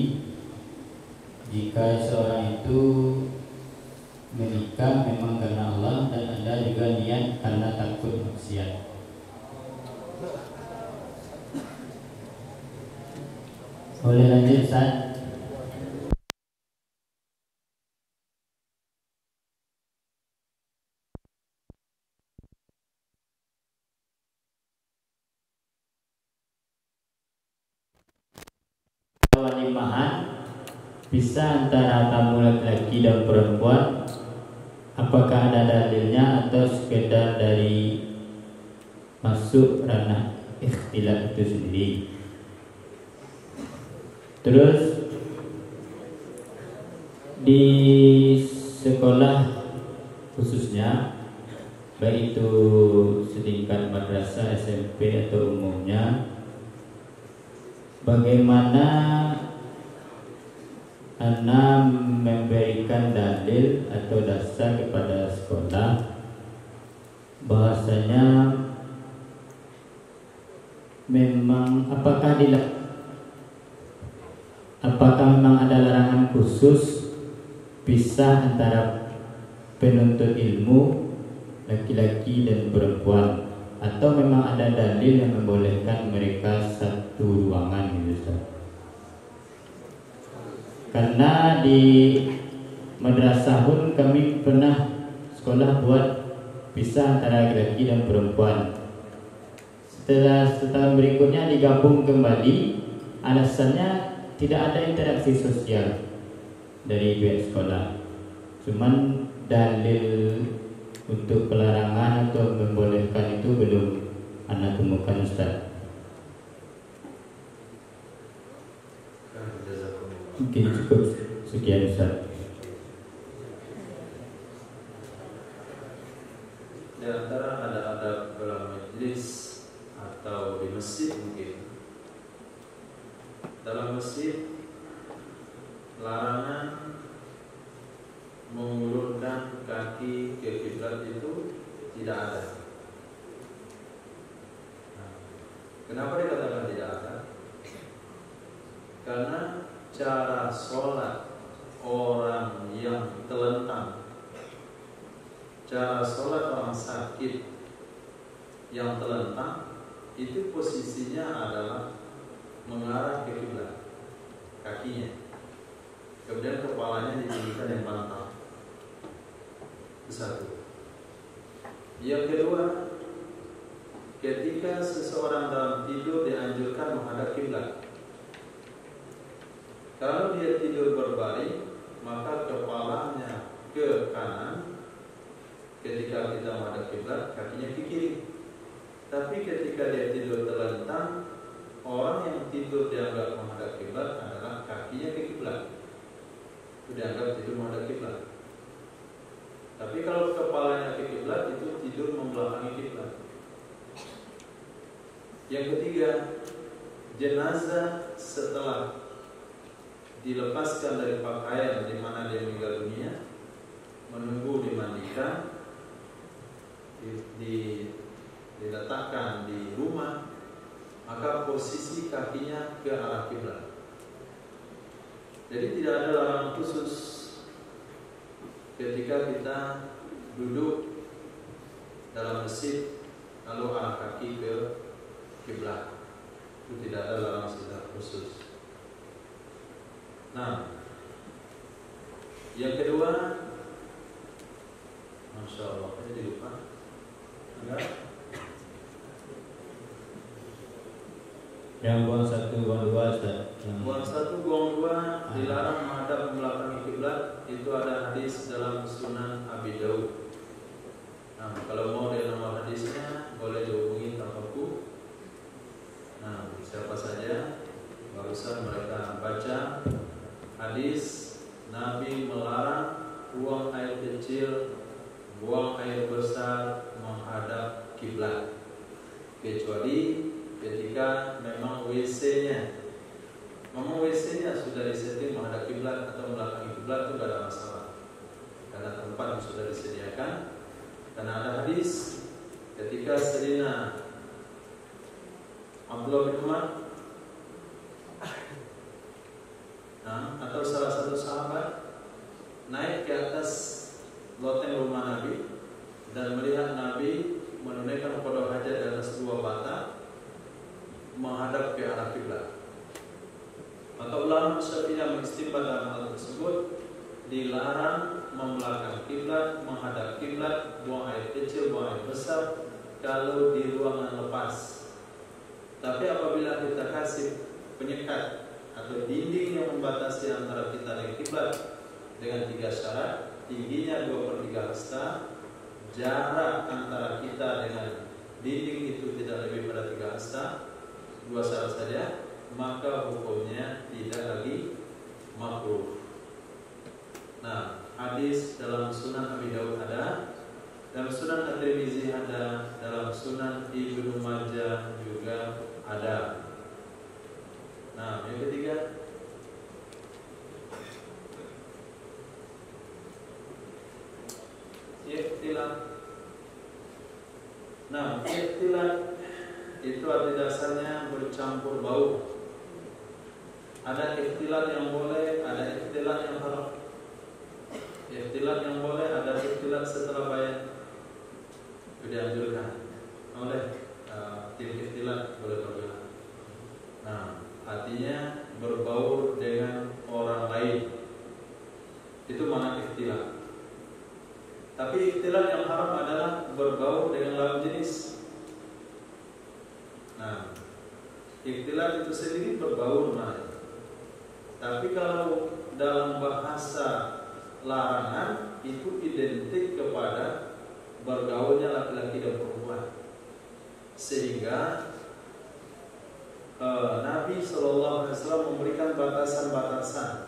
jika seorang itu menikah memang karena Allah dan ada juga niat karena takut maksiat? Boleh lanjut Ustaz? Walimahan bisa antara tamu laki-laki dan perempuan, apakah ada dalilnya atau sekedar dari masuk ranah ikhtilaf itu sendiri? Terus di sekolah khususnya, baik itu setingkat madrasah, SMP atau umumnya, bagaimana Ana memberikan dalil atau dasar kepada sekolah bahasanya memang apakah memang ada larangan khusus pisah antara penuntut ilmu laki-laki dan perempuan, atau memang ada dalil yang membolehkan mereka satu ruangan gitu Ustaz? Karena di madrasah pun kami pernah sekolah buat pisah antara laki-laki dan perempuan. Setelah berikutnya digabung kembali, alasannya tidak ada interaksi sosial dari pihak sekolah. Cuman dalil untuk pelarangan atau membolehkan itu belum Ana temukan Ustaz. Mungkin cukup sekian Ustaz. Di antara ada dalam majlis atau di masjid mungkin. Dalam masjid larangan mengulurkan kaki ke kiblat itu tidak ada. Nah, kenapa dikatakan tidak ada? Karena cara sholat orang yang telentang, cara sholat orang sakit yang telentang itu posisinya adalah mengarah ke kiblat, kakinya, kemudian kepalanya ditinggikan yang pantang. Itu satu. Yang kedua, ketika seseorang dalam tidur dianjurkan menghadap kiblat. Kalau dia tidur berbaring, maka kepalanya ke kanan. Ketika kita menghadap kiblat, kakinya ke kiri. Tapi ketika dia tidur terlentang, orang yang tidur dianggap menghadap kiblat adalah kakinya ke kiblat. Itu dianggap tidur menghadap kiblat. Tapi kalau kepalanya ke kiblat, itu tidur membelakangi kiblat. Yang ketiga, jenazah setelah dilepaskan dari pakaian di mana dia meninggal dunia, menunggu dimandikan, diletakkan di rumah, maka posisi kakinya ke arah kiblat. Jadi tidak ada larangan khusus ketika kita duduk dalam masjid lalu arah kaki ke kiblat. Itu tidak ada larangan secara khusus. Nah, yang kedua, Masya Allah, ini lupa. Enggak? Yang buang satu, buang dua, Ustaz. Buang satu, buang dua dilarang menghadap membelakangi kiblat. Itu ada hadis dalam Sunan Abi Daud. Nah, kalau mau dia nomor hadisnya boleh dihubungi tanpaku. Nah, siapa saja barusan mereka baca hadis Nabi melarang buang air kecil, buang air besar menghadap kiblat, kecuali ketika memang WC-nya sudah disetting menghadap kiblat atau belakangi kiblat, itu tidak ada masalah karena tempat yang sudah disediakan. Karena ada hadis ketika Sayyidina Abdullah bin Umar atau salah satu sahabat naik ke atas loteng rumah Nabi dan melihat Nabi menunaikan qada hajat di atas dua bata menghadap ke arah kiblat. Maka ulama Syafi'iyah mengistimbat dalam hal tersebut, dilarang membelakangi kiblat, menghadap kiblat, buang air kecil, buang air besar kalau di ruangan lepas. Tapi apabila kita kasih penyekat atau dinding yang membatasi antara kita dan kiblat dengan 3 syarat, tingginya 2/3 hasta, jarak antara kita dengan dinding itu tidak lebih pada 3 hasta, 2 syarat saja, maka hukumnya tidak lagi makruh. Nah, hadis dalam Sunan Abi Daud ada, dalam Sunan At-Tirmizi ada, dalam Sunan Ibnu Majah juga ada. Nah, yang ketiga, ikhtilat. Nah, ikhtilat itu arti dasarnya bercampur bau. Ada ikhtilat yang boleh, ada ikhtilat yang haram. Ikhtilat yang boleh, ada ikhtilat setelah bayar. Itu dianjurkan oleh tim ikhtilat boleh berbilang. Nah, artinya berbaur dengan orang lain. Itu mana ikhtilat. Tapi ikhtilat yang haram adalah berbaur dengan lawan jenis. Nah, ikhtilat itu sendiri berbaur mana? Tapi kalau dalam bahasa larangan itu identik kepada bergaulnya laki-laki dan perempuan, sehingga Nabi SAW memberikan batasan-batasan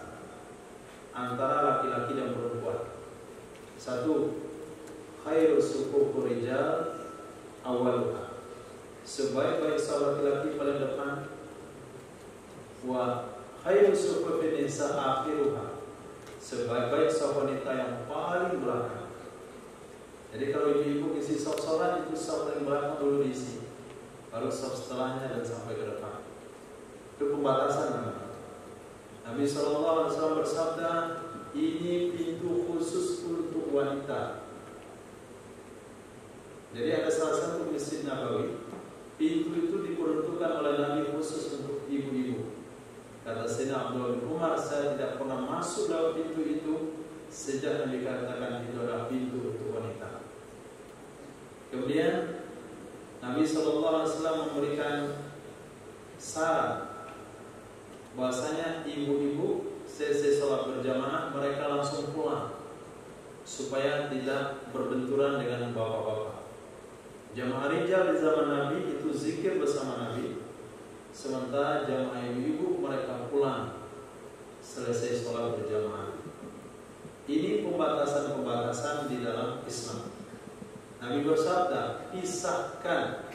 antara laki-laki dan perempuan. 1. Khairu sufufu rijal awwaluha, sebaik-baik sahabat laki-laki paling depan. Wa khairu sufufi nisa akhiruha, sebaik-baik sahabat wanita yang paling belakang. Jadi kalau ibu-ibu isi saf salat, itu saf paling belakang dulu diisi, baru saf setelahnya dan sampai ke depan. Itu pembatasan namanya. Nabi SAW bersabda, ini pintu khusus untuk wanita. Jadi ada salah satu masjid Nabawi, pintu itu diperuntukkan oleh Nabi khusus untuk ibu-ibu. Kata Sayyidina Abdullah bin Umar, saya tidak pernah masuk lewat pintu itu sejak Nabi katakan itu adalah pintu untuk wanita. Kemudian Nabi SAW memberikan saran bahwasanya ibu-ibu selesai sholat berjamaah mereka langsung pulang supaya tidak berbenturan dengan bapak-bapak. Jamaah rijal di zaman Nabi itu zikir bersama Nabi, sementara jamaah ibu-ibu mereka pulang selesai sholat berjamaah. Ini pembatasan-pembatasan di dalam Islam. Nabi bersabda, pisahkan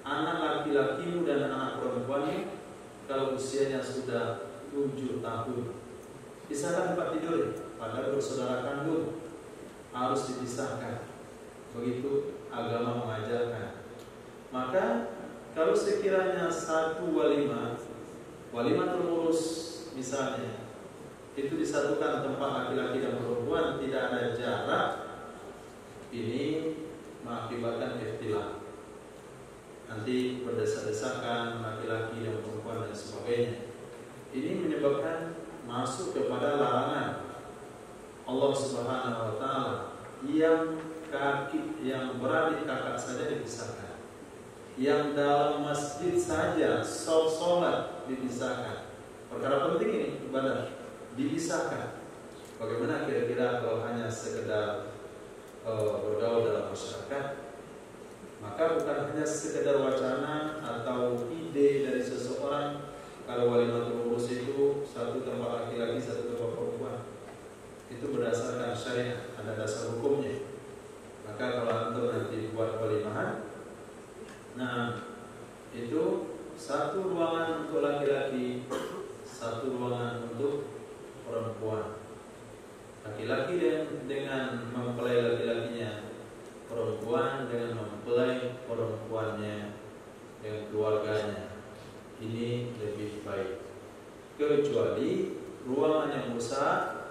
anak laki-lakimu dan anak perempuanmu kalau usianya sudah 7 tahun. Pisahkan tempat tidur, padahal bersaudara kandung harus dipisahkan. Begitu agama mengajarkan. Maka kalau sekiranya satu walimah terurus misalnya, itu disatukan tempat laki-laki dan perempuan, tidak ada jarak, ini mengakibatkan ikhtilaf. Nanti berdesak-desakan laki-laki dan perempuan dan sebagainya. Ini menyebabkan masuk kepada larangan Allah Subhanahu wa taala yang kaki yang beradik kakak saja dipisahkan, yang dalam masjid saja sholat dipisahkan. Perkara penting ini ibadah dipisahkan. Bagaimana kira-kira kalau hanya sekedar bergaul dalam masyarakat? Maka bukan hanya sekedar wacana atau ide dari seseorang kalau walimatul urus itu satu tempat laki-laki, satu tempat perempuan. Itu berdasarkan syariat, ada dasar hukumnya. Maka kalau antum nanti buat walimahan, nah itu satu ruangan untuk laki-laki, satu ruangan untuk perempuan. Laki-laki dengan mempelai laki-lakinya, perempuan dengan mempelai perempuannya dengan keluarganya. Ini lebih baik. Kecuali ruangan yang besar,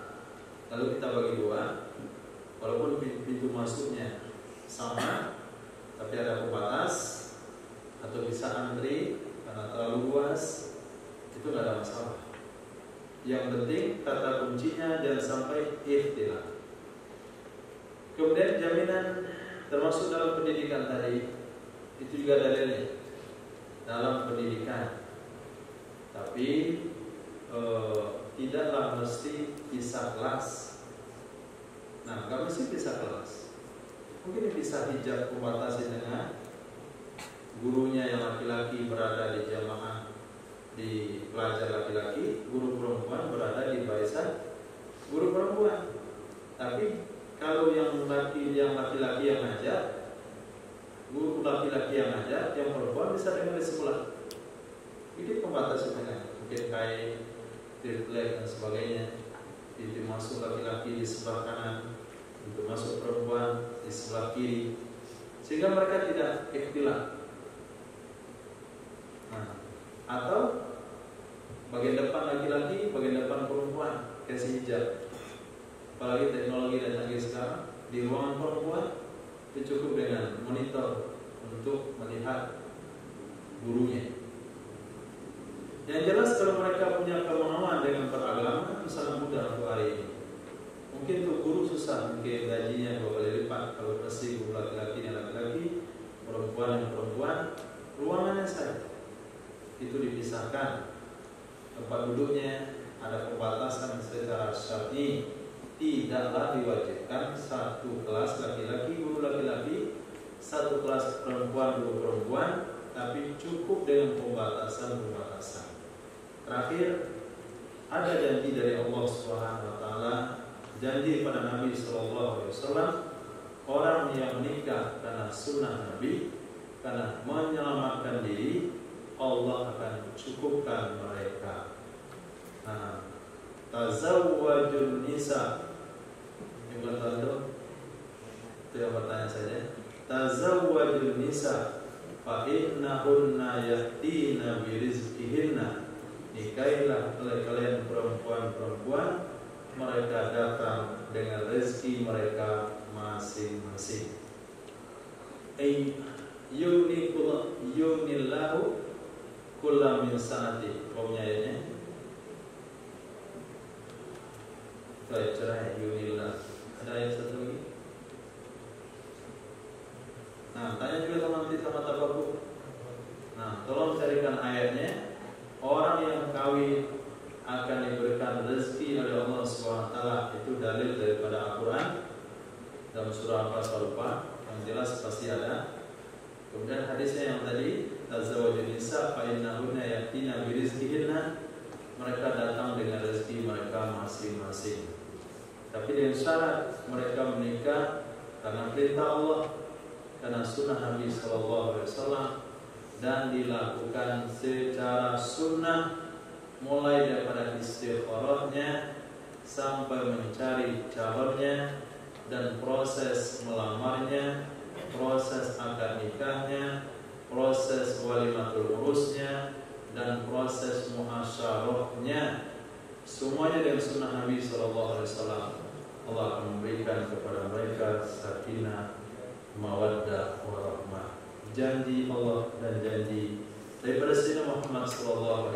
lalu kita bagi dua, walaupun pintu masuknya sama, tapi ada pembatas atau bisa antri karena terlalu luas, itu nggak ada masalah. Yang penting kata kuncinya jangan sampai ikhtilaf. Kemudian jaminan termasuk dalam pendidikan tadi, itu juga dalilnya dalam pendidikan. Tapi tidaklah mesti pisah kelas. Nah, nggak mesti pisah kelas. Mungkin pisah hijab membatasi dengan gurunya yang laki-laki berada di jamaah di pelajar laki-laki, guru perempuan berada di barisan guru perempuan. Tapi kalau yang laki-laki yang ngajar, guru laki-laki yang ngajar, yang perempuan bisa dengar di sebelah. Ini pembatas dengan mungkin kain, tirtlek dan sebagainya. Pintu masuk laki-laki di sebelah kanan, pintu masuk perempuan di sebelah kiri, sehingga mereka tidak ikhtilaf. Nah, atau bagian depan laki-laki, bagian depan perempuan, kasih hijab. Apalagi teknologi dan canggih sekarang, di ruangan perempuan itu cukup dengan monitor untuk melihat gurunya. Yang jelas kalau mereka punya kemauan dengan beragama itu sangat mudah untuk hari ini. Mungkin untuk guru susah, mungkin gajinya 2 kali lipat kalau pasti guru laki-laki dan laki-laki, perempuan dan perempuan, ruangannya saja itu dipisahkan. Tempat duduknya ada pembatasan secara syar'i. Tidaklah diwajibkan satu kelas laki-laki, guru laki-laki, satu kelas perempuan, guru perempuan, tapi cukup dengan pembatasan-pembatasan. Terakhir, ada janji dari Allah Subhanahu wa taala, janji pada Nabi sallallahu alaihi wasallam, orang yang menikah karena sunnah Nabi, karena menyelamatkan diri, Allah akan cukupkan mereka. Nah, tazawwajun nisa. Ini bukan tanda, tidak bertanya saja. Tazawwajun nisa fa innahunna yatina bi rizqihinna. Nikailah oleh kalian perempuan-perempuan, mereka datang dengan rezeki mereka masing-masing. Ay yunillahu kullam min sanati. Qomnya ayatnya. Baik, cerai yunillah. Ada ayat satu lagi. Nah, tanya juga teman kita mata baku. Nah, tolong carikan ayatnya. Orang yang kawin akan diberikan rezeki oleh Allah SWT. Itu dalil daripada Al-Quran dalam surah Al-Fatihah. Yang jelas pasti ada. Kemudian hadisnya yang tadi, tazawwajun nisa fa innahunna yatina bi rizqihinna. Mereka datang dengan rezeki mereka masing-masing. Tapi dengan syarat mereka menikah karena perintah Allah, karena sunnah Nabi SAW, dan dilakukan secara sunnah, mulai daripada istikharahnya sampai mencari calonnya, dan proses melamarnya, proses akad nikahnya, proses walimatul urusnya, dan proses muasyarahnya. semuanya dengan sunnah Nabi SAW. Allah akan memberikan kepada mereka sakinah, mawaddah, warahmah. Janji Allah dan janji daripada Sayyidina Muhammad SAW.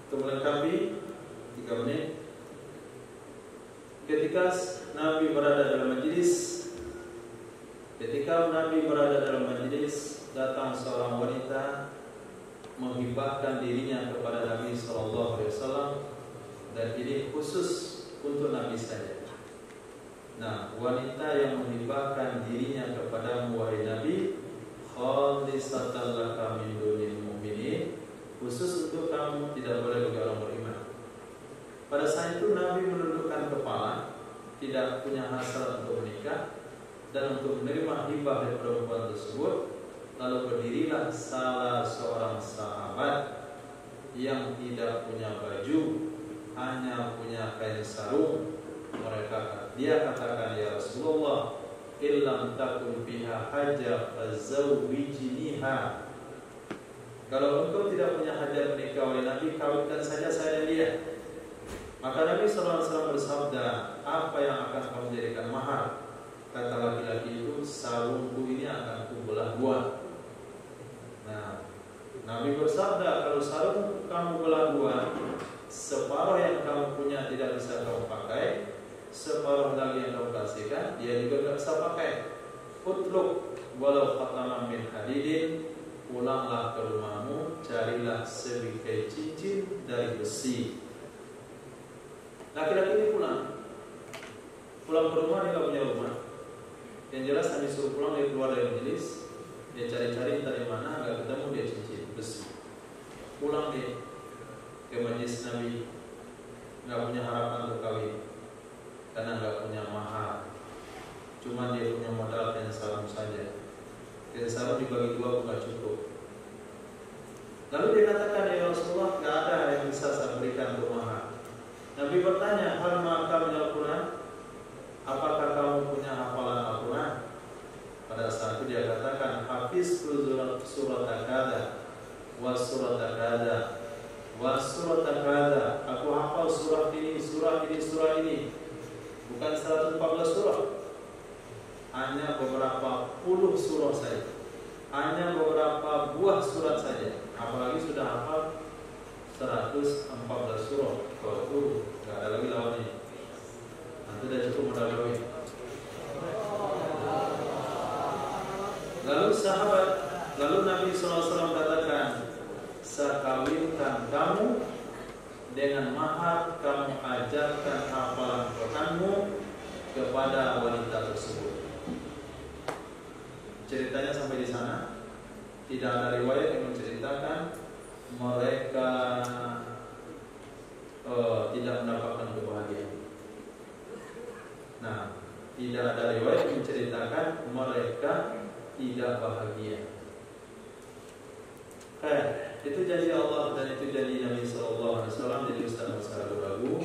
Untuk melengkapi 3 menit, ketika Nabi berada dalam majlis, datang seorang wanita menghibahkan dirinya kepada Nabi SAW, dan ini khusus untuk Nabi saja. Nah, wanita yang menghibahkan dirinya kepadamu wahai Nabi, khalisatan laka min dunil mu'minin, khusus untuk kamu, tidak boleh bagi orang beriman. Pada saat itu Nabi menundukkan kepala, tidak punya hasrat untuk menikah dan untuk menerima hibah dari perempuan tersebut. Lalu berdirilah salah seorang sahabat yang tidak punya baju, hanya punya kain sarung. Dia katakan, ya Rasulullah, illam takun biha hajah fazawwijniha. Kalau engkau tidak punya hajat menikah oleh Nabi, kawinkan saja saya dan dia. Maka Nabi SAW bersabda, apa yang akan kamu jadikan mahar? Kata laki-laki itu, sarungku ini akan kubelah dua. Nah, Nabi bersabda, kalau sarung kamu belah dua, separuh yang kamu punya tidak bisa kamu pakai, separuh lagi yang kamu kasihkan, dia juga tidak bisa pakai. Utluk walau khataman min hadidin, pulanglah ke rumahmu, carilah sebingkai cincin dari besi. Laki-laki ini pulang ke rumah, dia tidak punya rumah. Yang jelas Nabi suruh pulang, dia keluar dari majelis, dia cari-cari dari mana, nggak ketemu, dia cincin besi. Pulang dia ke majelis Nabi, nggak punya harapan untuk kawin karena nggak punya mahar, cuma dia punya modal kain sarung saja. Kain sarung dibagi dua pun nggak cukup. Lalu dia katakan, ya Rasulullah, nggak ada yang bisa saya berikan untuk mahar. Nabi bertanya, hal maka minal Quran, apakah kamu punya hafalan Al-Quran? Pada saat itu dia katakan, hafiz surat akada wa surat akada wa surat akada, aku hafal surah ini, surah ini, surah ini. Bukan 114 surah, hanya beberapa puluh surah saja, hanya beberapa buah surat saja. Apalagi sudah hafal 114 surah. Kalau itu nggak ada lagi lawannya. Nanti udah cukup modal kawin. Lalu Nabi SAW katakan, saya kawinkan kamu dengan mahar kamu ajarkan hafalan Quranmu kepada wanita tersebut. Ceritanya sampai di sana. Tidak ada riwayat yang menceritakan mereka tidak mendapatkan kebahagiaan. Nah, tidak ada riwayat yang menceritakan mereka tidak bahagia. Itu janji Allah dan itu janji Nabi SAW. Jadi Ustaz masalah ragu.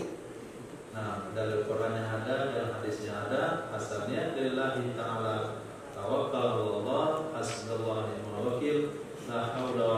Nah, dalam Quran yang ada dan hadisnya ada. Asalnya lillahi ta'ala tawakkal Allah, hasbunallahu wa ni'mal wakil, la haula wa